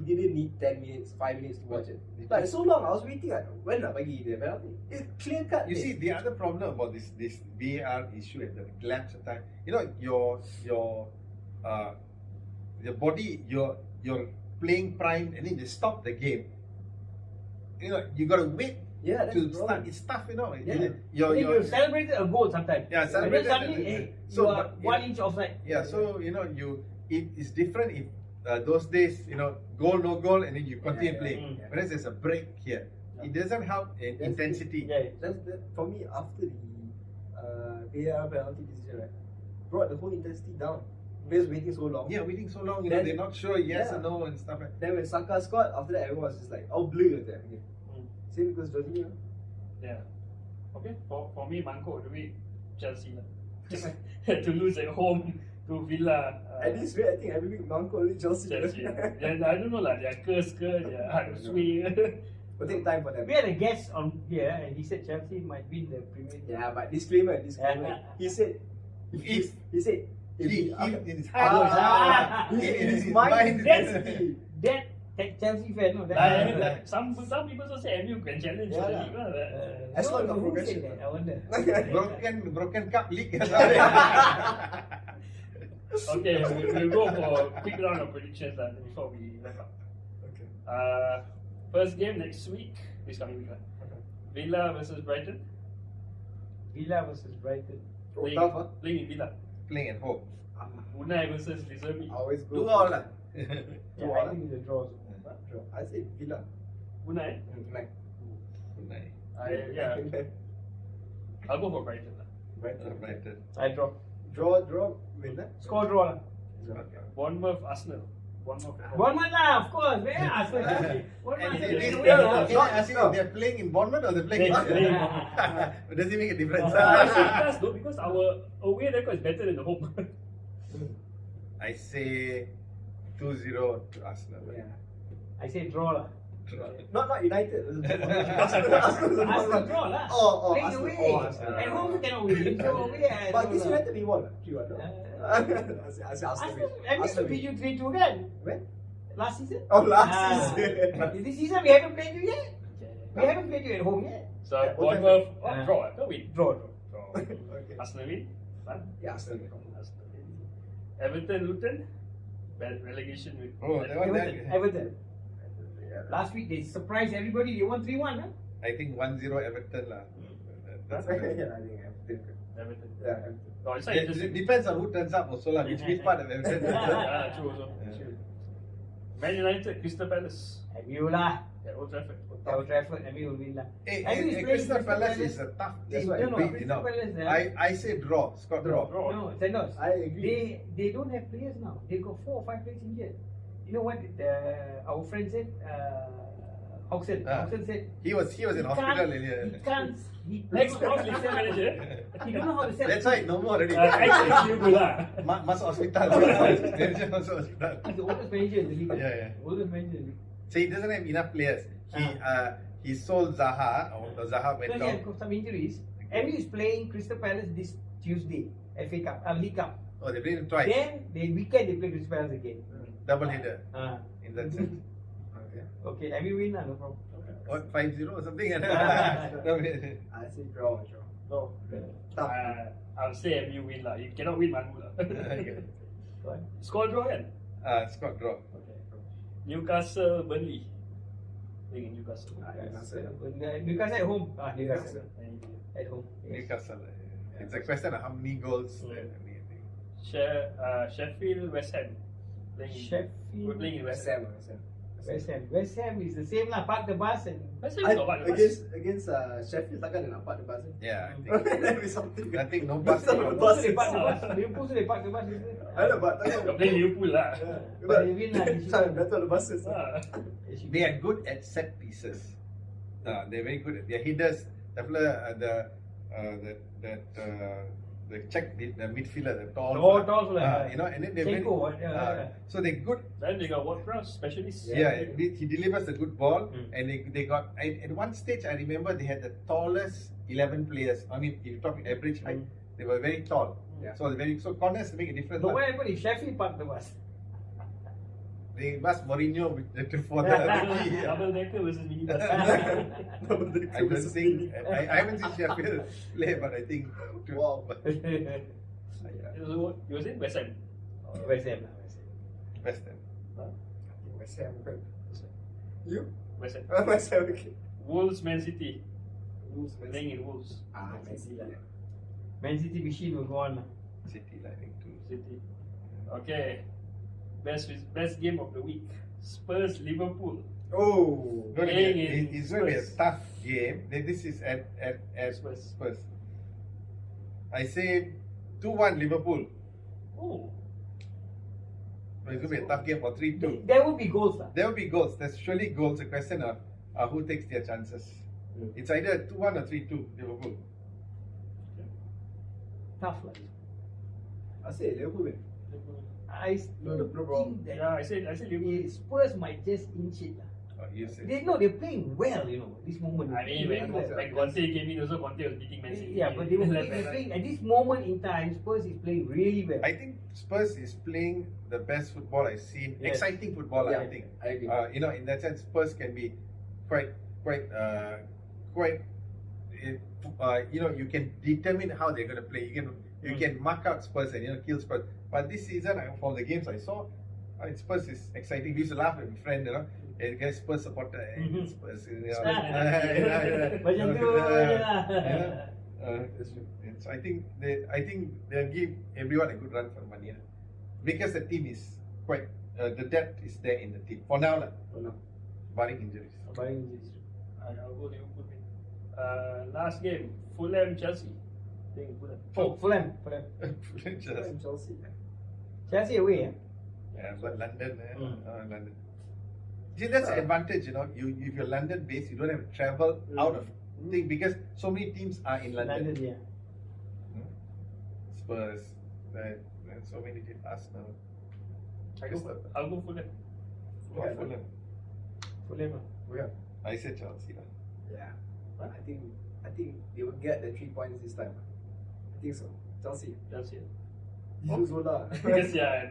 S1: didn't need 10 minutes, 5 minutes to watch it. Like so long, I was waiting. When nak bagi dia penalty? It's clear cut.
S3: You see, the other problem about this VAR issue and the lapse of time, you know, your body, your playing prime, and then they stop the game. You know, you gotta wait.
S1: Yeah, that's
S3: to
S1: the problem.
S3: start. It's tough, you know.
S1: Yeah.
S4: You celebrated a goal sometimes.
S3: Yeah,
S4: And then
S3: celebrated
S4: suddenly,
S3: and-
S4: hey,
S3: so,
S4: you are
S3: but,
S4: 1 inch offside.
S3: Yeah, so you know, it's different if those days, you know, goal no goal, and then you continue playing.
S1: Yeah.
S3: Whereas there's a break here, it doesn't help in
S1: That's
S3: intensity.
S4: Yeah.
S1: That's for me after the VAR penalty decision, right? Brought the whole intensity down. Players waiting so long.
S3: Yeah, waiting so long, you know,
S1: Then-
S3: they're not sure yes
S1: Yeah.
S3: or no and stuff like that.
S1: Then when Saka scored, after that everyone was just like, oh blue at that again. Same because Jorginho.
S2: Yeah. Okay. For me, Manko the week Chelsea lah. To lose at home to Villa.
S1: At this rate, I think every week Manko only Chelsea.
S2: Chelsea. Yeah, I don't know lah. Their curse ke, their hard swing.
S1: But take time for them.
S4: We had a guest on here, and he said Chelsea might win the Premier League.
S1: Yeah, but disclaimer. He said,
S3: If
S1: he said,
S3: he in his
S1: in his mind,
S4: That's that Chelsea fan, no?
S2: Like some people also say MU can challenge
S1: Yeah
S2: for the
S1: lah.
S2: league lah.
S1: As long as
S4: who
S1: progression.
S4: said that? I wonder.
S3: broken cup league.
S2: Okay, we'll go for a quick round of predictions before we wrap up.
S1: Okay.
S2: First game next week, this coming week. Villa versus Brighton.
S4: Villa versus Brighton.
S1: Oh, tough, huh?
S2: Playing in Villa.
S3: Playing at home.
S2: Unai versus Lizardi.
S1: I always go
S3: Do all lah.
S4: Yeah, I think it's a draw.
S1: Draw. I say Villa.
S2: Unai?
S1: Like,
S2: Yeah. I'll go for Brighton lah.
S3: Brighton.
S4: I draw.
S1: Draw, win that.
S4: Score draw lah.
S2: Bournemouth, Arsenal. Bournemouth.
S4: Bournemouth lah, of course. Where Arsenal? Bournemouth
S3: Can
S4: is
S3: I ask you if they're playing in Bournemouth or they're playing in
S2: Playing.
S3: Does it make a difference?
S2: It does though, because our away record is better than the home.
S3: I say 2-0 to Arsenal.
S1: Yeah.
S4: I say draw lah.
S1: Not United.
S4: Arsenal draw lah.
S1: Oh,
S4: Playing
S1: Arsenal.
S4: away.
S1: Oh, Arsenal.
S4: At home you cannot win. So away I
S1: But
S4: draw
S1: this
S4: lah.
S1: United we won. 3-1. I say Arsenal
S4: Arsenal,
S1: win.
S4: I
S1: Arsenal
S4: mean, beat
S1: win.
S4: you 3-2 kan?
S1: When?
S4: Last season?
S1: Oh, last
S4: Ah.
S1: season.
S4: This season we haven't played you yet. We haven't played you at home yet.
S2: So
S1: Yeah,
S2: Bournemouth
S4: Ah.
S2: draw. No win.
S4: Draw.
S1: Okay.
S2: Arsenal win. Fun.
S1: Yeah, Arsenal win.
S2: Arsenal win. Everton, Luton. Relegation with
S3: Oh, that one,
S4: Everton.
S1: Yeah.
S4: Last week they surprised everybody. They won 3-1. Huh?
S3: I think 1-0 Everton lah. That's
S1: Yeah,
S3: good.
S1: I think Everton.
S2: Everton.
S1: Yeah, Everton.
S2: Oh, it's not
S3: It
S2: interesting.
S3: depends on who turns up also lah. Which part of Everton turns up.
S2: True also.
S3: Yeah.
S2: Man United, Crystal Palace.
S4: MU lah.
S2: At Old Trafford.
S4: Old Trafford, MU will win lah.
S3: Hey,
S4: MU is playing
S3: Crystal
S4: Crystal
S3: Palace
S4: Palace.
S3: is a tough
S1: That's
S3: team
S1: why
S3: to
S4: No,
S3: beat, you
S4: Crystal
S3: know.
S4: Palace.
S3: I say draw, score draw.
S2: Draw.
S4: No, Sandosh.
S1: I agree.
S4: They don't have players now. They got 4 or 5 players injured. You know what our friend said? Hawkson.
S3: Ah.
S4: Hawkson said
S3: He was in hospital earlier.
S4: He can't.
S2: Next
S4: don't know how
S2: next
S4: to
S2: league
S4: sell.
S2: manager.
S4: He don't know how to sell.
S3: That's why no more already.
S2: Ex-Liverpool lah.
S3: Masuk hospital. Manager masuk hospital.
S4: He's the oldest manager in the league.
S3: Yeah.
S4: Oldest manager in the league.
S3: So he doesn't have enough players. He sold Zaha, or Zaha went
S4: Because he
S3: down.
S4: had some injuries. MU is playing Crystal Palace this Tuesday. FA Cup, League Cup.
S3: Oh, they played him twice.
S4: Then the weekend they play Crystal Palace again.
S3: Double header
S4: Ah.
S3: in that sense.
S1: Okay.
S4: Okay, MU win lah, no problem.
S3: What, 5-0 or something?
S1: I say draw.
S2: No.
S1: Tough.
S2: I'll say MU win lah. You cannot win Manu lah.
S4: What?
S2: Score draw kan?
S3: Scott draw.
S2: Okay. Newcastle, Burnley. Playing in Newcastle.
S4: Newcastle at home. Newcastle at home. Yes.
S3: Newcastle. It's a question of how many goals.
S2: Yeah.
S3: and everything.
S2: Sheffield, West Ham. We're
S4: Sheffield,
S2: playing in
S1: West
S2: West Ham.
S1: Ham.
S4: West Ham is the same lah. Park the bus and
S2: West Ham is got what?
S1: Against Sheffield, takkan dia nak part the bus.
S3: Yeah, I think.
S1: That be something.
S3: I think no bus.
S4: Liverpool also they park the bus. Liverpool also they park the bus.
S1: I know, but
S2: You're playing Liverpool lah.
S4: But they win lah. They should-
S1: Better the buses.
S2: Ah.
S4: they should-
S3: They are good at set pieces. They're very good at their headers. The check the midfielder, the tall.
S4: Tall fella.
S3: you know, and then they're very,
S4: Sheikh, what?
S3: so they're good.
S2: Then they got world class specialists.
S3: Yeah, he delivers a good ball,
S4: Mm.
S3: and they got. At one stage, I remember they had the tallest 11 players. I mean, if you talk average height, They were very tall.
S1: Yeah.
S3: So corners make a difference.
S4: But
S3: lah.
S4: what happened if Sheffield parked the bus?
S3: They must Mourinho for the
S2: Double decker versus minibus.
S3: I don't think I haven't seen Sheffield play, but I think
S1: Wow.
S2: So, you was in West Ham.
S4: West Ham lah.
S3: West Ham.
S1: West Ham, right? You?
S2: West Ham.
S1: West Ham, okay.
S2: Wolves, Man City.
S1: Wolves, Man
S2: Playing
S1: City.
S2: in Wolves.
S1: Man City.
S4: Man City machine will go on lah.
S3: City, I think too.
S2: City. Okay. Best game of the week. Spurs, Liverpool.
S1: Oh.
S3: It's going to be a
S2: Spurs.
S3: tough game. This is at
S2: Spurs.
S3: Spurs. I say 2-1 Liverpool.
S2: Oh.
S3: It's going to be a tough game for 3-2.
S4: There will be goals lah.
S3: There will be goals. There's surely goals. The question of who takes their chances. It's either 2-1 or 3-2 Liverpool.
S4: Tough lah.
S1: I say Liverpool win.
S4: I still
S1: No problem.
S4: think that
S2: Yeah, I said Liverpool.
S4: Spurs might just inch it lah.
S3: You say.
S4: They're playing well, this moment.
S2: I mean, when Conte came in, also Conte was beating Man City.
S4: Yeah, but they were
S2: Left and
S4: playing
S2: right.
S4: at this moment in time. Spurs is playing really well.
S3: I think Spurs is playing the best football I've seen.
S4: Yes.
S3: Exciting football, I think.
S1: I agree.
S3: In that sense, Spurs can be quite. You can determine how they're going to play. You can mark out Spurs and kill Spurs. But this season, from the games I saw, Spurs is exciting. We used to laugh with my friend, and guys Spurs supporter, Spurs.
S4: Macam tu je lah.
S3: I think they'll give everyone a good run for money, because the team is quite. The depth is there in the team for now, barring injuries.
S2: I'll go Liverpool. Last game, Fulham, Chelsea. Fulham.
S4: Oh, Fulham.
S3: Just,
S1: Chelsea.
S4: Chelsea away.
S3: but London,
S4: Mm.
S3: London. See, that's the advantage, if you're London based, you don't have to travel out of thing, because so many teams are in London.
S4: London, yeah.
S3: Spurs, and so many teams. Arsenal.
S2: I'll go Fulham.
S3: Fulham.
S4: Fulham lah.
S1: Yeah.
S3: I said Chelsea.
S1: Yeah. I think they will get the 3 points this time. I think so. Chelsea. Zola.
S2: Kesian.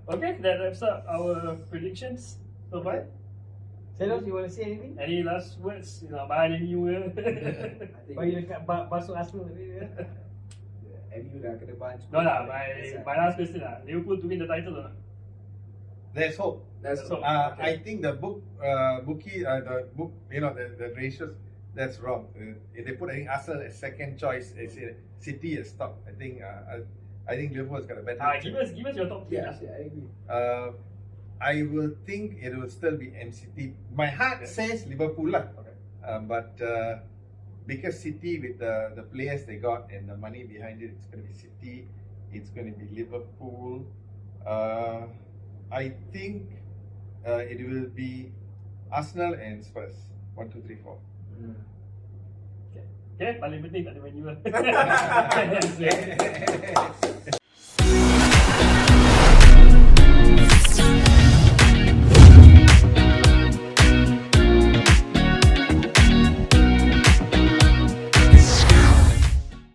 S2: Okay, that wraps up our predictions so far.
S4: Sandosh, you want to say anything?
S2: Any last words? Bye, MU.
S1: I think
S4: Bagi dekat basuh Arsenal tadi.
S1: MU dah kena bunch.
S2: No lah, my last question lah. Liverpool to win the title or not?
S3: There's hope.
S1: That's
S2: So,
S1: all.
S3: I think the the ratios, that's wrong. If they put Arsenal as second choice, City as top. I think Liverpool's got a better.
S2: Give us your top three.
S1: Yeah, I agree.
S3: I will think it will still be MCT. My heart says Liverpool lah.
S1: Okay.
S3: But because City with the players they got and the money behind it, it's going to be City. It's going to be Liverpool. I think it will be Arsenal and Spurs. 1, 2, 3, 4.
S2: Okay, paling penting tak ada menu lah.